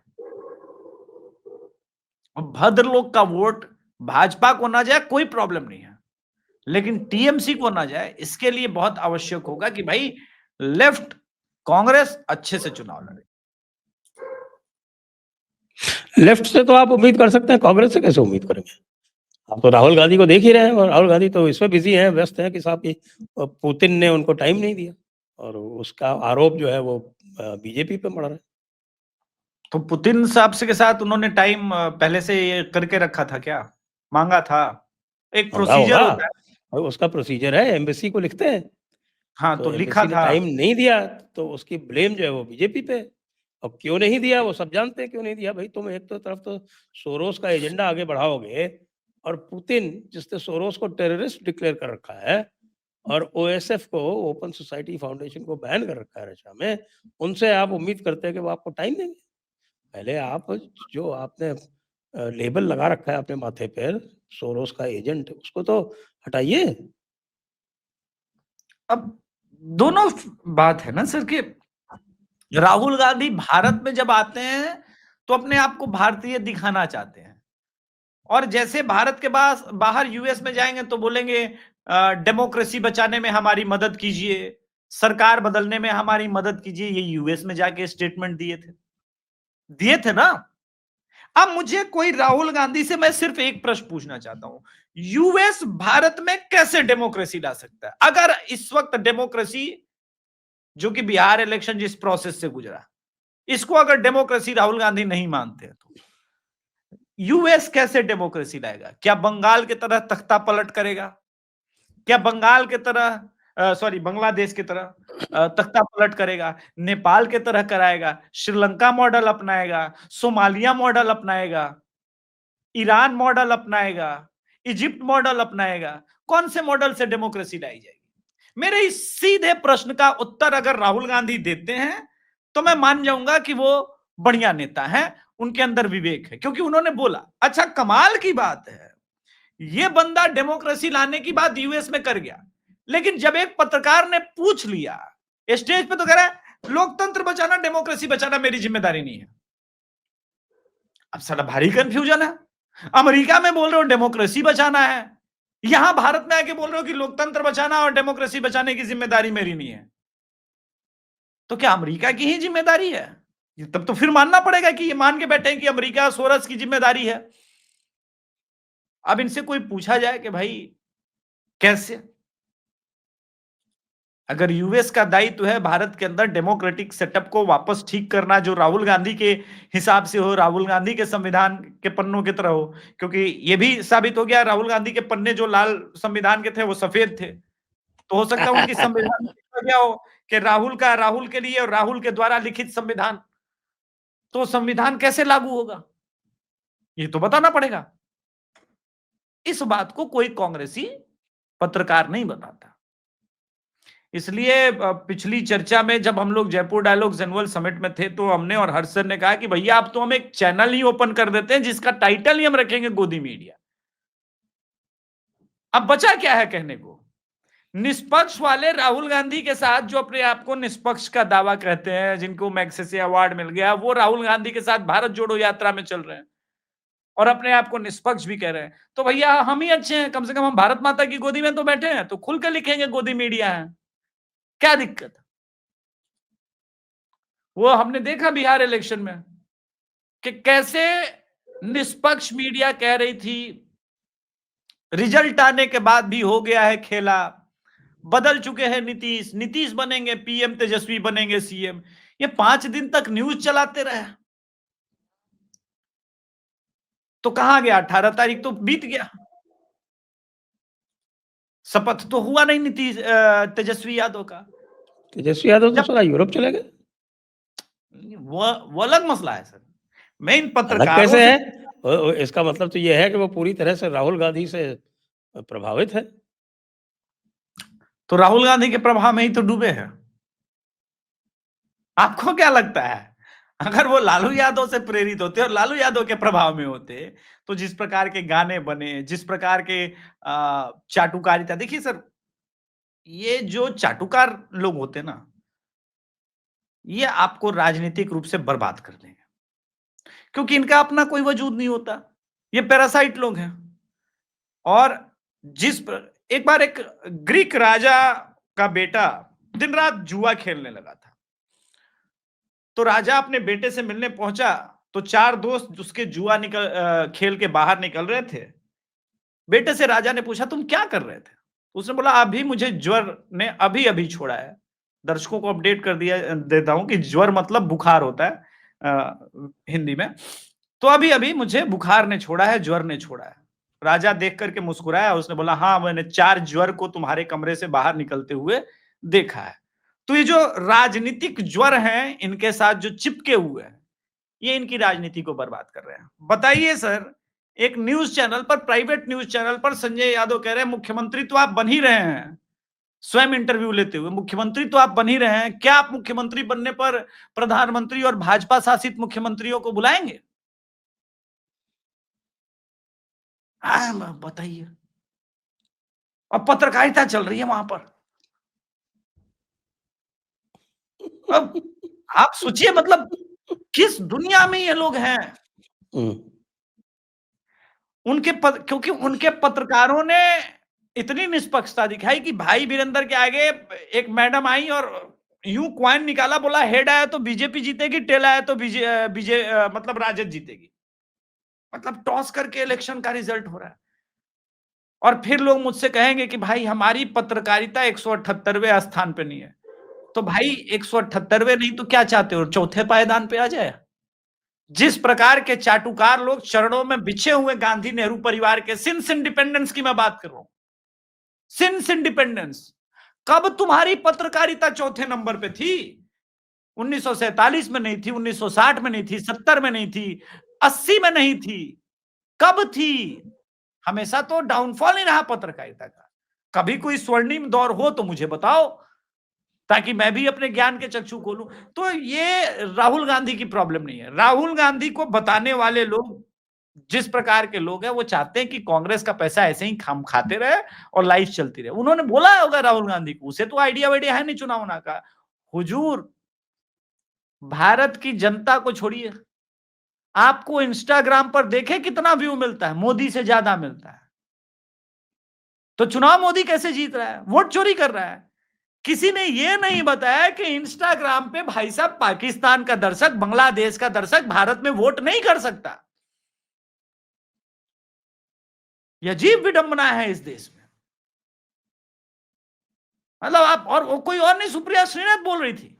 और भद्र लोग का वोट भाजपा को ना जाए कोई प्रॉब्लम नहीं है, लेकिन टीएमसी को ना जाए इसके लिए बहुत आवश्यक होगा कि भाई लेफ्ट कांग्रेस अच्छे से चुनाव लड़े। लेफ्ट से तो आप उम्मीद कर सकते हैं, कांग्रेस से कैसे उम्मीद करेंगे? आप तो राहुल गांधी को देख ही रहे हैं, और राहुल गांधी तो इसमें बिजी हैं, व्यस्त हैं कि साहब की पुतिन ने उनको टाइम नहीं दिया, और उसका आरोप जो है वो बीजेपी पे मड़ रहा है। तो पुतिन साहब से के साथ उन्होंने टाइम पहले से ये करके रखा था क्या, मांगा था? एक होगा प्रोसीजर होगा, होता है। और उसका प्रोसीजर है, एम्बेसी को लिखते हैं। हाँ, तो तो लिखा एम्बेसी ने था। टाइम नहीं दिया, तो उसकी ब्लेम जो है वो बीजेपी पे। और क्यों नहीं दिया वो सब जानते हैं क्यों नहीं दिया। भाई तुम एक तो तरफ तो सोरोस का एजेंडा आगे बढ़ाओगे, और पुतिन जिसने सोरोस को टेररिस्ट डिक्लेयर कर रखा है, और ओएसएफ को, ओपन सोसाइटी फाउंडेशन को बैन कर रखा है रशिया में, उनसे आप उम्मीद करते हैं कि वो आपको टाइम देंगे? पहले आप, जो आपने लेबल लगा रखा है अपने माथे पर, सोरोस का एजेंट, उसको तो हटाइए। अब दोनों बात है ना सर कि राहुल गांधी भारत में जब आते हैं तो अपने आप को भारतीय दिखाना चाहते हैं, और जैसे भारत के पास बाहर यूएस में जाएंगे तो बोलेंगे डेमोक्रेसी बचाने में हमारी मदद कीजिए, सरकार बदलने में हमारी मदद कीजिए, ये यूएस में जाके स्टेटमेंट दिए थे ना। अब मुझे कोई राहुल गांधी से मैं सिर्फ एक प्रश्न पूछना चाहता हूं, यूएस भारत में कैसे डेमोक्रेसी ला सकता है? अगर इस वक्त डेमोक्रेसी, जो कि बिहार इलेक्शन जिस प्रोसेस से गुजरा, इसको अगर डेमोक्रेसी राहुल गांधी नहीं मानते हैं, तो यूएस कैसे डेमोक्रेसी लाएगा? क्या बंगाल की तरह तख्ता पलट करेगा? क्या बंगाल की तरह सॉरी बांग्लादेश की तरह तख्ता पलट करेगा? नेपाल की तरह कराएगा? श्रीलंका मॉडल अपनाएगा? सोमालिया मॉडल अपनाएगा? ईरान मॉडल अपनाएगा? इजिप्ट मॉडल अपनाएगा? कौन से मॉडल से डेमोक्रेसी लाई जाएगी? मेरे इस सीधे प्रश्न का उत्तर अगर राहुल गांधी देते हैं तो मैं मान जाऊंगा कि वो बढ़िया नेता हैं, उनके अंदर विवेक है, क्योंकि उन्होंने बोला। अच्छा, कमाल की बात है, ये बंदा डेमोक्रेसी लाने की बात यूएस में कर गया, लेकिन जब एक पत्रकार ने पूछ लिया स्टेज पे, तो कह रहा है लोकतंत्र बचाना, डेमोक्रेसी बचाना मेरी जिम्मेदारी नहीं है। अब साला भारी कंफ्यूजन है। अमेरिका में बोल रहे हो डेमोक्रेसी बचाना है, यहां भारत में आके बोल रहे हो कि लोकतंत्र बचाना और डेमोक्रेसी बचाने की जिम्मेदारी मेरी नहीं है। तो क्या अमेरिका की ही जिम्मेदारी है? तब तो फिर मानना पड़ेगा कि ये मान के बैठे हैं कि अमेरिका सोरस की जिम्मेदारी है। अब इनसे कोई पूछा जाए कि भाई कैसे, अगर यूएस का दायित्व है भारत के अंदर डेमोक्रेटिक सेटअप को वापस ठीक करना, जो राहुल गांधी के हिसाब से हो, राहुल गांधी के संविधान के पन्नों की तरह हो, क्योंकि ये भी साबित हो गया राहुल गांधी के पन्ने जो लाल संविधान के थे वो सफेद थे, तो हो सकता है उनकी संविधान में लिखा गया हो कि राहुल के लिए और राहुल के द्वारा लिखित संविधान, तो संविधान कैसे लागू होगा ये तो बताना पड़ेगा। इस बात को कोई कांग्रेसी पत्रकार नहीं बताता। इसलिए पिछली चर्चा में जब हम लोग जयपुर डायलॉग्स एनुअल समिट में थे, तो हमने और हर्ष सर ने कहा कि भैया आप तो हम एक चैनल ही ओपन कर देते हैं जिसका टाइटल ही हम रखेंगे गोदी मीडिया। अब बचा क्या है कहने को? निष्पक्ष वाले राहुल गांधी के साथ, जो अपने आप को निष्पक्ष का दावा कहते हैं, जिनको मैग्सेसे अवार्ड मिल गया, वो राहुल गांधी के साथ भारत जोड़ो यात्रा में चल रहे हैं और अपने आप को निष्पक्ष भी कह रहे हैं। तो भैया हम ही अच्छे हैं, कम से कम हम भारत माता की गोदी में तो बैठे हैं, तो खुल के लिखेंगे गोदी मीडिया है, क्या दिक्कत? वो हमने देखा बिहार इलेक्शन में कि कैसे निष्पक्ष मीडिया कह रही थी, रिजल्ट आने के बाद भी हो गया है खेला, बदल चुके हैं नीतीश बनेंगे पीएम, तेजस्वी बनेंगे सीएम। ये 5 दिन तक न्यूज चलाते रहे, तो कहां गया? 18 तारीख तो बीत गया, शपथ तो हुआ नहीं नीतीश तेजस्वी यादव का। तेजस्वी यादव तो साला यूरोप चले गए। वो अलग मसला है सर। मैं इन अलग पत्रकारों कैसे से है? इसका मतलब तो ये है कि वो पूरी तरह से राहुल गांधी से प्रभावित है। तो राहुल गांधी के प्रभाव में ही तो डूबे हैं। आपको क्या लगता है, अगर वो लालू यादव से प्रेरित होते और लालू यादव के प्रभाव में होते, तो जिस प्रकार के गाने बने, जिस प्रकार के चाटुकारिता, देखिए सर, ये जो चाटुकार लोग होते ना, ये आपको राजनीतिक रूप से बर्बाद कर देंगे, क्योंकि इनका अपना कोई वजूद नहीं होता। ये पैरासाइट लोग हैं। और एक बार एक ग्रीक राजा का बेटा दिन रात जुआ खेलने लगा था, तो राजा अपने बेटे से मिलने पहुंचा, तो 4 दोस्त उसके जुआ खेल के बाहर निकल रहे थे। बेटे से राजा ने पूछा तुम क्या कर रहे थे? उसने बोला अभी मुझे ज्वर ने अभी अभी छोड़ा है। दर्शकों को अपडेट कर दिया देता हूं कि ज्वर मतलब बुखार होता है हिंदी में। तो अभी अभी मुझे बुखार ने छोड़ा है, ज्वर ने छोड़ा है। राजा देख करके मुस्कुराया, उसने बोला हाँ मैंने 4 ज्वर को तुम्हारे कमरे से बाहर निकलते हुए देखा है। तो ये जो राजनीतिक ज्वर हैं, इनके साथ जो चिपके हुए हैं, ये इनकी राजनीति को बर्बाद कर रहे हैं। बताइए सर, एक न्यूज चैनल पर, प्राइवेट न्यूज चैनल पर संजय यादव कह रहे हैं मुख्यमंत्री तो आप बन ही रहे हैं, स्वयं इंटरव्यू लेते हुए, मुख्यमंत्री तो आप बन ही रहे हैं, क्या आप मुख्यमंत्री बनने पर प्रधानमंत्री और भाजपा शासित मुख्यमंत्रियों को बुलाएंगे? बताइए। अब पत्रकारिता चल रही है वहां पर। अब आप सोचिए, मतलब किस दुनिया में ये लोग हैं। क्योंकि उनके पत्रकारों ने इतनी निष्पक्षता दिखाई कि भाई वीरेंद्र के आगे एक मैडम आई और यूं क्वाइन निकाला, बोला हेड आया तो बीजेपी जीतेगी, टेल आया तो मतलब राजद जीतेगी। मतलब टॉस करके इलेक्शन का रिजल्ट हो रहा है। और फिर लोग मुझसे कहेंगे कि भाई हमारी पत्रकारिता 178वें स्थान पे नहीं है। तो भाई 178वें नहीं तो क्या चाहते हो, चौथे पायदान पे आ जाए? जिस प्रकार के चाटुकार लोग चरणों में बिछे हुए गांधी नेहरू परिवार के, सिंस इंडिपेंडेंस की मैं बात कर रहा हूं, सिंस इंडिपेंडेंस, कब तुम्हारी पत्रकारिता चौथे नंबर पे थी? 1947 में नहीं थी, 1960 में नहीं थी, 70 में नहीं थी, 80 में नहीं थी, कब थी? हमेशा तो डाउनफॉल ही रहा पत्रकारिता का। कभी कोई स्वर्णिम दौर हो तो मुझे बताओ, ताकि मैं भी अपने ज्ञान के चक्षु खोलूं। तो ये राहुल गांधी की प्रॉब्लम नहीं है। राहुल गांधी को बताने वाले लोग, जिस प्रकार के लोग हैं, वो चाहते हैं कि कांग्रेस का पैसा ऐसे ही हम खाते रहे और लाइफ चलती रहे। उन्होंने बोला होगा राहुल गांधी को, उसे तो आइडिया वाइडिया है नहीं चुनाव ना का। हुजूर, भारत की जनता को छोड़िए, आपको इंस्टाग्राम पर देखे कितना व्यू मिलता है, मोदी से ज्यादा मिलता है। तो चुनाव मोदी कैसे जीत रहा है? वोट चोरी कर रहा है। किसी ने यह नहीं बताया कि इंस्टाग्राम पे भाई साहब पाकिस्तान का दर्शक, बांग्लादेश का दर्शक भारत में वोट नहीं कर सकता। यह अजीब विडंबना है इस देश में। मतलब आप, और वो कोई और नहीं, सुप्रिया श्रीनाथ बोल रही थी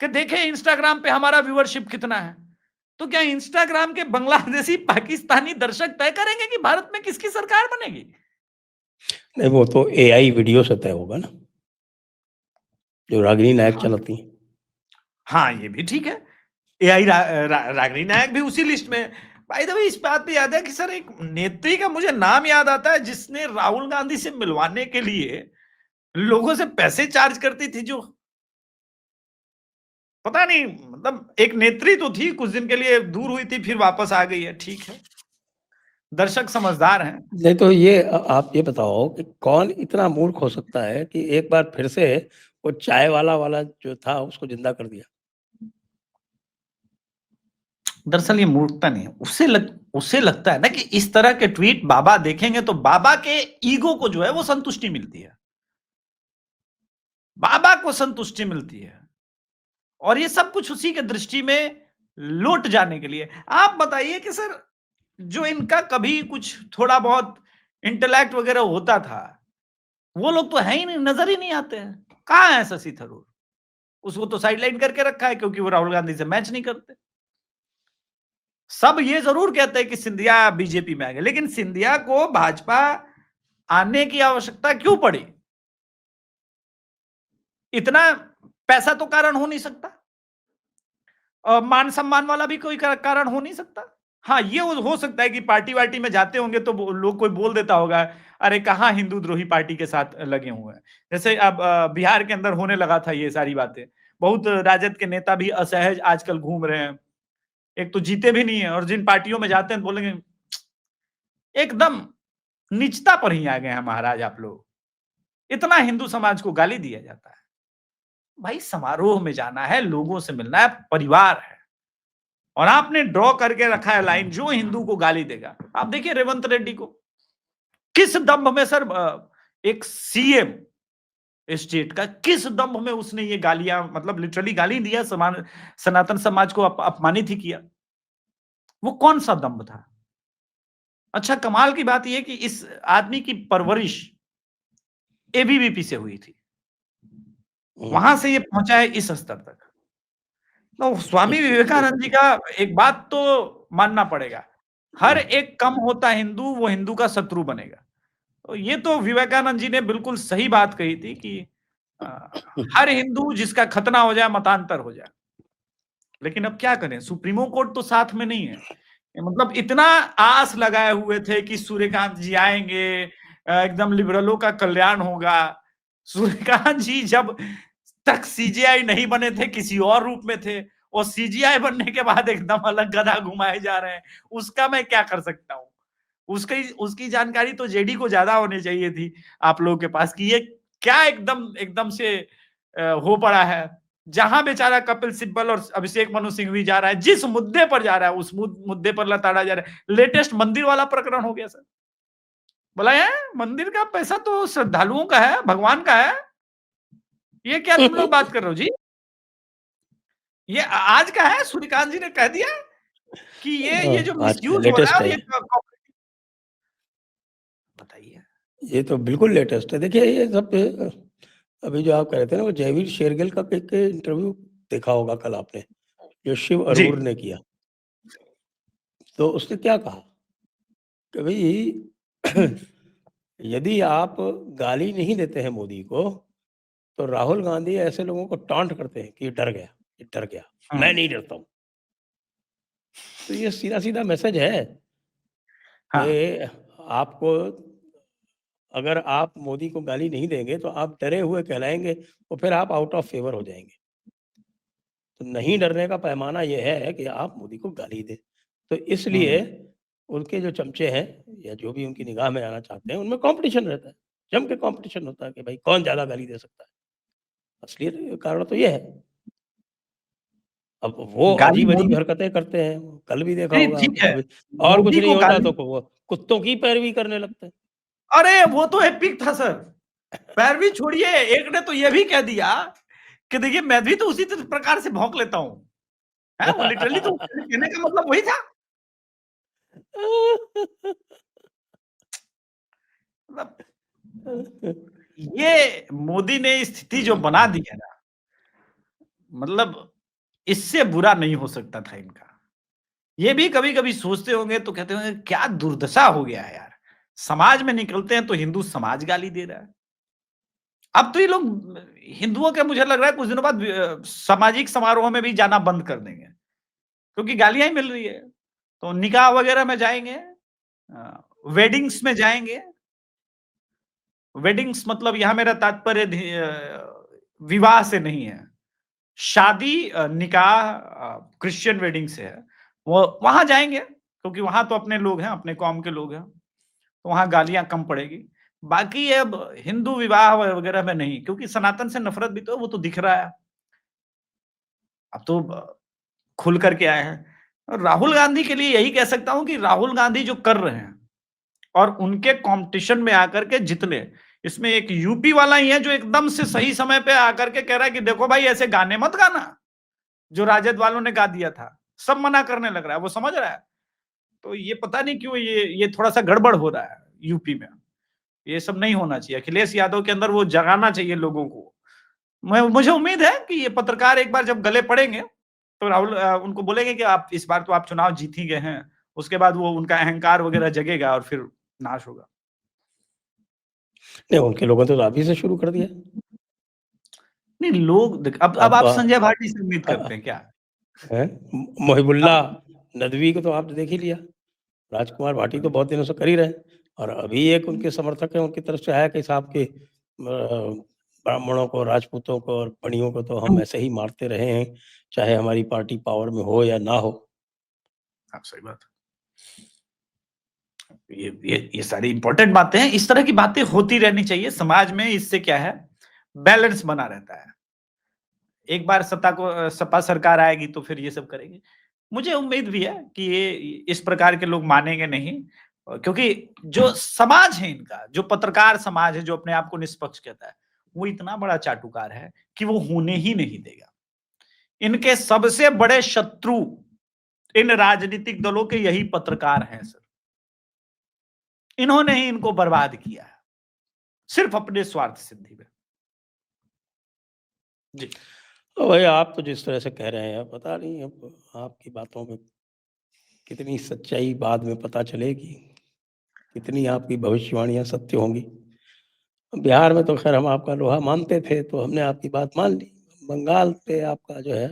कि देखे इंस्टाग्राम पे हमारा व्यूअरशिप कितना है। तो क्या इंस्टाग्राम के बांग्लादेशी पाकिस्तानी दर्शक तय करेंगे कि भारत में किसकी सरकार बनेगी? नहीं, वो तो एआई वीडियो से तय होगा ना, जो रागिनी नायक चलाती है। हाँ, ये भी ठीक है। एआई रागिनी नायक भी उसी लिस्ट में। भाई तो इस बात पे याद है कि सर, एक नेत्री का मुझे नाम याद आता है जिसने राहुल गांधी से मिलवाने के लिए लोगों से पैसे चार्ज करती थी, जो पता नहीं, मतलब एक नेत्री तो थी, कुछ दिन के लिए दूर हुई थी, फिर वापस आ गई है। ठीक है, दर्शक समझदार हैं। नहीं तो ये आप ये बताओ कि कौन इतना मूर्ख हो सकता है कि एक बार फिर से वो चाय वाला जो था उसको जिंदा कर दिया। दरअसल ये मूर्खता नहीं है, उसे लगता है ना कि इस तरह के ट्वीट बाबा देखेंगे तो बाबा के ईगो को जो है वो संतुष्टि मिलती है, बाबा को संतुष्टि मिलती है। और ये सब कुछ उसी के दृष्टि में लौट जाने के लिए। आप बताइए कि सर, जो इनका कभी कुछ थोड़ा बहुत इंटेलेक्ट वगैरह होता था, वो लोग तो है ही नहीं, नजर ही नहीं आते हैं। कहां है शशि थरूर? उसको तो साइडलाइन करके रखा है क्योंकि वो राहुल गांधी से मैच नहीं करते। सब ये जरूर कहते हैं कि सिंधिया बीजेपी में आ गए, लेकिन सिंधिया को भाजपा आने की आवश्यकता क्यों पड़ी? इतना पैसा तो कारण हो नहीं सकता, मान सम्मान वाला भी कोई कारण हो नहीं सकता। हाँ, ये हो सकता है कि पार्टी वार्टी में जाते होंगे तो लोग कोई बोल देता होगा, अरे कहाँ हिंदू द्रोही पार्टी के साथ लगे हुए हैं। जैसे अब बिहार के अंदर होने लगा था ये सारी बातें। बहुत राजद के नेता भी असहज आजकल घूम रहे हैं। एक तो जीते भी नहीं है, और जिन पार्टियों में जाते हैं तो बोलेंगे एकदम नीचता पर ही आ गए हैं महाराज आप लोग, इतना हिंदू समाज को गाली दिया जाता है। भाई समारोह में जाना है, लोगों से मिलना है, परिवार है, और आपने ड्रॉ करके रखा है लाइन, जो हिंदू को गाली देगा। आप देखिए रेवंत रेड्डी को, किस दंभ में सर, एक सीएम स्टेट का, किस दंभ में उसने ये गालियां, मतलब लिटरली गाली दिया, सनातन समाज को अपमानित ही किया। वो कौन सा दंभ था? अच्छा, कमाल की बात यह कि इस आदमी की परवरिश एबीवीपी से हुई थी, वहां से ये पहुंचा है इस स्तर तक। तो स्वामी विवेकानंद जी का एक बात तो मानना पड़ेगा, हर एक कम होता हिंदू वो हिंदू का शत्रु बनेगा। तो ये तो विवेकानंद जी ने बिल्कुल सही बात कही थी कि हर हिंदू जिसका खतना हो जाए, मतांतर हो जाए। लेकिन अब क्या करें, सुप्रीमो कोर्ट तो साथ में नहीं है। मतलब इतना आस लगाए हुए थे कि सूर्यकांत जी आएंगे, एकदम लिबरलों का कल्याण होगा। सूर्यकांत जी जब तक सीजीआई नहीं बने थे, किसी और रूप में थे, और सीजीआई बनने के बाद एकदम अलग गधा घुमाए जा रहे हैं। उसका मैं क्या कर सकता हूँ? उसकी जानकारी तो जेडी को ज्यादा होनी चाहिए थी आप लोगों के पास, कि ये क्या एकदम एकदम से हो पड़ा है। जहां बेचारा कपिल सिब्बल और अभिषेक मनु सिंघवी जा रहा है, जिस मुद्दे पर जा रहा है उस मुद्दे पर लताड़ा जा रहा है। लेटेस्ट मंदिर वाला प्रकरण हो गया सर, बोला है मंदिर का पैसा तो श्रद्धालुओं का है, भगवान का है। ये क्या तुम लोग बात कर रहे हो जी? ये आज का है, सूर्यकांत जी ने कह दिया कि ये जो आज का मिसयूज हो रहा है लेटेस्ट और है ये बताइए। ये तो बिल्कुल लेटेस्ट है। देखिए ये सब अभी जो आप कह रहे थे ना, वो जयवीर शेरगिल का एक इंटरव्यू देखा होगा कल आपने, जो शिव जी अरोर ने किया। तो उसने क्या कहा कि भाई यदि आप गाली नहीं देते हैं मोदी को, तो राहुल गांधी ऐसे लोगों को टॉन्ट करते हैं कि ये डर गया, ये डर गया, मैं नहीं डरता हूँ। तो ये सीधा सीधा मैसेज है हाँ कि आपको, अगर आप मोदी को गाली नहीं देंगे तो आप डरे हुए कहलाएंगे, और फिर आप आउट ऑफ फेवर हो जाएंगे। तो नहीं डरने का पैमाना ये है कि आप मोदी को गाली दें। तो इसलिए उनके जो चमचे हैं या जो भी उनकी निगाह में आना चाहते हैं, उनमें कंपटीशन रहता है, जम के कंपटीशन होता है कि भाई कौन ज्यादा गाली दे सकता है। असली कारण तो ये है। अब वो गाली अजीब अजीब मोदी हरकतें करते हैं, कल भी देखा नहीं होगा ठीक आपने है, कभी। और कुछ मोदी नहीं को होता गाली तो वो कुत्तों की पैरवी करने लगते हैं। अरे वो तो एपिक था सर। पैरवी छोड़िए, एक ने तो ये भी कह दिया कि देखिए मैं भी तो उसी प्रकार से भौंक लेता हूँ। है वो लिटरली तो कहने का मतलब वही था। मतलब ये मोदी ने स्थिति जो बना दी है ना, मतलब इससे बुरा नहीं हो सकता था इनका। ये भी कभी-कभी सोचते होंगे तो कहते होंगे क्या दुर्दशा हो गया है यार। समाज में निकलते हैं तो हिंदू समाज गाली दे रहा है। अब तो ये लोग हिंदुओं के मुझे लग रहा है कुछ दिनों बाद सामाजिक समारोह में भी जाना बंद कर देंगे, क्योंकि गालियाँ ही मिल रही है। तो निकाह वगैरह में जाएँगे, वेडिंग्स में जाएँगे। वेडिंग्स मतलब यहाँ मेरा तात्पर्य विवाह से नहीं है। शादी निकाह क्रिश्चियन वेडिंग से है। वो वहाँ जाएँगे क्योंकि वहाँ तो अपने लोग हैं, अपने कौम के लोग हैं। तो वहाँ गालियाँ कम पड़ेगी। बाकी अब हिंदू विवाह वगैरह में नहीं, क्योंकि सनातन से नफ़रत भी तो वो तो दिख रहा है। अब तो खुल कर के आए हैं। और राहुल गांधी के लिए यही कह सकता हूँ कि राहुल गांधी जो कर रहे हैं और उनके कॉम्पिटिशन में आकर के जितने, इसमें एक यूपी वाला ही है जो एकदम से सही समय पे आकर के कह रहा है कि देखो भाई ऐसे गाने मत गाना, जो राजद वालों ने गा दिया था। सब मना करने लग रहा है, वो समझ रहा है। तो ये पता नहीं क्यों ये थोड़ा-सा गड़बड़ हो रहा है यूपी में। ये सब नहीं होना चाहिए। अखिलेश यादव के अंदर वो जगाना चाहिए लोगों को। मैं मुझे उम्मीद है कि ये पत्रकार एक बार जब गले पड़ेंगे, तो राहुल उनको बोलेंगे कि आप इस बार तो आप चुनाव जीत ही गए हैं। उसके बाद वो उनका अहंकार वगैरह जगेगा और फिर नाश होगा। नहीं, उनके लोगों ने तो अभी से शुरू कर दिया। नहीं लोग देख अब अब आप संजय भाटी से उम्मीद करते हैं क्या? हैं मोहिबुल्लाह अब नदवी को तो आपने देख ही लिया। राजकुमार भाटी तो बहुत दिनों से कर ही रहे हैं, और अभी एक उनके समर्थक हैं, उनकी तरफ से आया कि साहब के ब्राह्मणों को, राजपूतों को और पणियों को तो हम ऐसे ही मारते रहे हैं, चाहे हमारी पार्टी पावर में हो या ना हो। हाँ, सही बात है। ये सारी इंपॉर्टेंट बातें हैं। इस तरह की बातें होती रहनी चाहिए समाज में। इससे क्या है, बैलेंस बना रहता है। एक बार सपा सरकार आएगी तो फिर ये सब करेंगे। मुझे उम्मीद भी है कि ये इस प्रकार के लोग मानेंगे नहीं, क्योंकि जो समाज है इनका, जो पत्रकार समाज है, जो अपने आप को निष्पक्ष कहता है, वो इतना बड़ा चाटुकार है कि वो होने ही नहीं देगा। इनके सबसे बड़े शत्रु इन राजनीतिक दलों के यही पत्रकार हैं सर। इन्होंने ही इनको बर्बाद किया है, सिर्फ अपने स्वार्थ सिद्धि में। जी। तो भाई आप तो जिस तरह से कह रहे हैं, पता नहीं अब आपकी बातों में कितनी सच्चाई बाद में पता चलेगी, कितनी आपकी भविष्यवाणियां सत्य होंगी। बिहार में तो खैर हम आपका लोहा मानते थे, तो हमने आपकी बात मान ली। बंगाल पे आपका जो है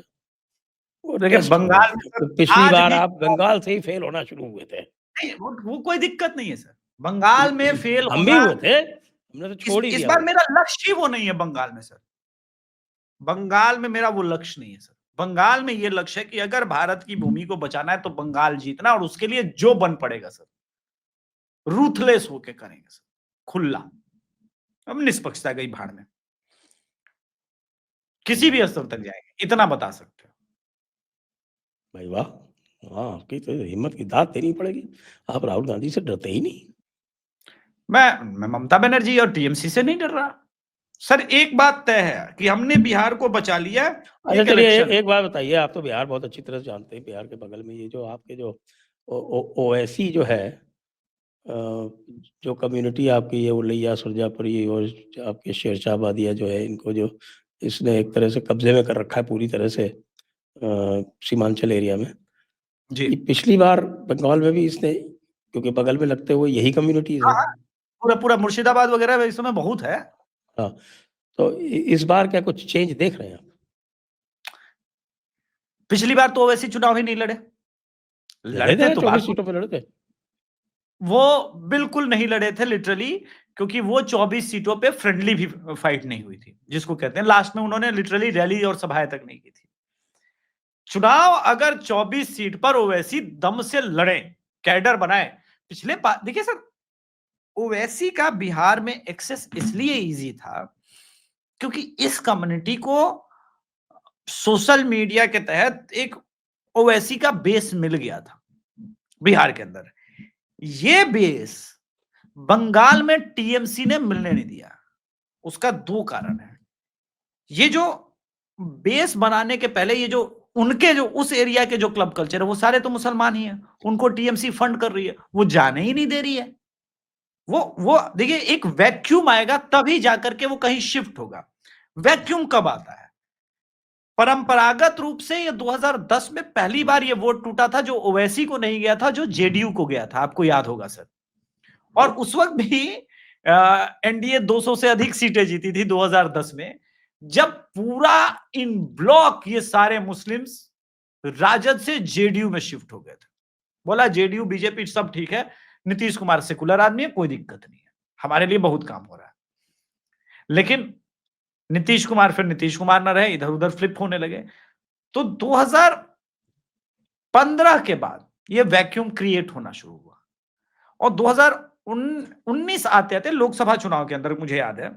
वो देखिए टेस्ट होगा, बंगाल में सर क्योंकि पिछली आज बार भी आप बंगाल से ही फेल होना शुरू हुए थे। नहीं, वो कोई दिक्कत नहीं है सर। बंगाल में फेल हम भी होना हुए थे, हमने तो छोड़ ही इस दिया बार वो। मेरा लक्ष्य ही वो नहीं है बंगाल में सर। बंगाल में मेरा वो लक्ष्य नहीं है सर। बंगाल में ये लक्ष्य है कि अगर भारत की भूमि को बचाना है तो बंगाल जीतना, और उसके लिए जो बन पड़ेगा सर, रूथलेस होके करेंगे सर, खुला। अब निष्पक्षता गई भाड़ में, किसी भी स्तर तक जाएंगे, इतना बता सकते हो। भाई वाह, हाँ आपकी तो हिम्मत की दाद देनी पड़ेगी। आप राहुल गांधी से डरते ही नहीं। मैं ममता बनर्जी और टीएमसी से नहीं डर रहा सर। एक बात तय है कि हमने बिहार को बचा लिया अच्छा एक चलिए इलेक्शन। एक बात बताइए, आप तो बिहार बहुत अच्छी तरह से जानते हैं। बिहार के बगल में ये जो आपके जो ओवैसी जो है, जो कम्युनिटी आपकी ये उलैया सुरजापुरी और आपके शेरशाह वादिया जो है, इनको जो इसने एक तरह से कब्जे में कर रखा है पूरी तरह से सीमांचल एरिया में। जी ये पिछली बार बंगाल में भी इसने, क्योंकि बगल में लगते हुए यही कम्युनिटीज हाँ है। हाँ, पूरा पूरा मुर्शिदाबाद वगैरह इस समय बहुत है। हाँ, तो इस बार क्या कुछ चेंज देख रहे हैं आप? पिछली बार तो ओवैसी चुनाव ही नहीं लड़े। लड़े लड़ते थे, तो 24 बात सीटों पे लड़े थे। वो बिल्कुल नहीं लड़े थे लिटरली, क्योंकि वो 24 सीटों पे फ्रेंडली भी फाइट नहीं हुई थी, जिसको कहते हैं लास्ट में उन्होंने लिटरली रैली और सभाएं तक नहीं की थी। चुनाव अगर 24 सीट पर ओवैसी दम से लड़े, कैडर बनाए, पिछले देखिए सर, ओवैसी का बिहार में एक्सेस इसलिए इजी था क्योंकि इस कम्युनिटी को सोशल मीडिया के तहत एक ओवैसी का बेस मिल गया था बिहार के अंदर। ये बेस बंगाल में टीएमसी ने मिलने नहीं दिया। उसका दो कारण है। ये जो बेस बनाने के पहले ये जो उनके जो उस एरिया के जो क्लब कल्चर है वो सारे तो मुसलमान ही हैं, उनको टीएमसी फंड कर रही है, वो जाने ही नहीं दे रही है। वो देखिए एक वैक्यूम आएगा तभी जाकर के वो कहीं शिफ्ट होगा। वैक्यूम कब आता है? परंपरागत रूप से ये 2010 में पहली बार ये वोट टूटा था जो ओवैसी को नहीं गया था, जो जेडीयू को गया था, आपको याद होगा सर। और उस वक्त भी एनडीए 200 से अधिक सीटें जीती थी 2010 में, जब पूरा इन ब्लॉक ये सारे मुस्लिम्स राजद से जेडीयू में शिफ्ट हो गए थे। बोला जेडीयू बीजेपी सब ठीक है, नीतीश कुमार सेकुलर आदमी है, कोई दिक्कत नहीं है, हमारे लिए बहुत काम हो रहा है। लेकिन नीतीश कुमार फिर नीतीश कुमार ना रहे, इधर उधर फ्लिप होने लगे। तो 2015 के बाद ये वैक्यूम क्रिएट होना शुरू हुआ और 2019 आते आते लोकसभा चुनाव के अंदर मुझे याद है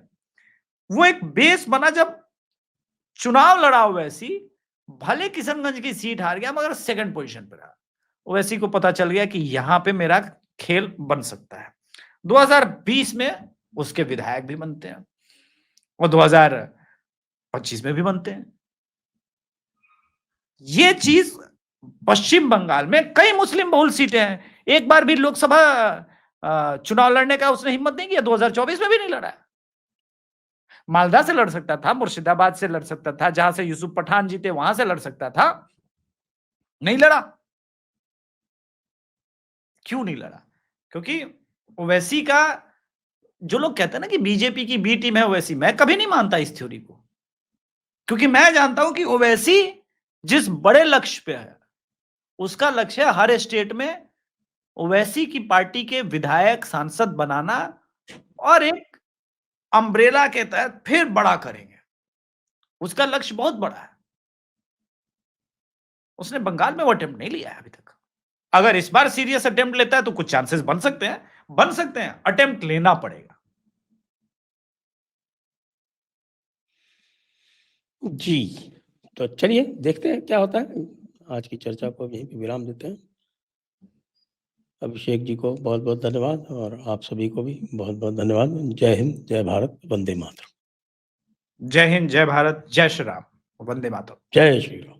वो एक बेस बना, जब चुनाव लड़ा ओवैसी, भले किशनगंज की सीट हार गया मगर सेकंड पोजीशन पर रहा। ओवैसी को पता चल गया कि यहां पे मेरा खेल बन सकता है। 2020 में उसके विधायक भी बनते हैं और 2025 में भी बनते हैं। ये चीज पश्चिम बंगाल में कई मुस्लिम बहुल सीटें हैं, एक बार भी लोकसभा चुनाव लड़ने का उसने हिम्मत नहीं किया। 2024 में भी नहीं लड़ा है। मालदा से लड़ सकता था, मुर्शिदाबाद से लड़ सकता था, जहां से यूसुफ पठान जीते वहां से लड़ सकता था, नहीं लड़ा। क्यों नहीं लड़ा? क्योंकि ओवैसी का, जो लोग कहते हैं ना कि बीजेपी की बी टीम है ओवैसी, मैं कभी नहीं मानता इस थ्योरी को, क्योंकि मैं जानता हूं कि ओवैसी जिस बड़े लक्ष्य पे है उसका लक्ष्य है हर स्टेट में ओवैसी की पार्टी के विधायक सांसद बनाना और एक अम्ब्रेला के तहत फिर बड़ा करेंगे। उसका लक्ष्य बहुत बड़ा है। उसने बंगाल में वो अटेम्प्ट नहीं लिया है अभी तक। अगर इस बार सीरियस अटेम्प्ट लेता है तो कुछ चांसेस बन सकते हैं, अटेम्प्ट लेना पड़ेगा। जी, तो चलिए देखते हैं क्या होता है। आज की चर्चा को यहीं पे विराम देते हैं। अभिषेक जी को बहुत बहुत धन्यवाद और आप सभी को भी बहुत बहुत धन्यवाद। जय हिंद, जय भारत, वंदे मातरम। जय हिंद, जय भारत, जय श्री राम, वंदे मातरम। जय श्री राम।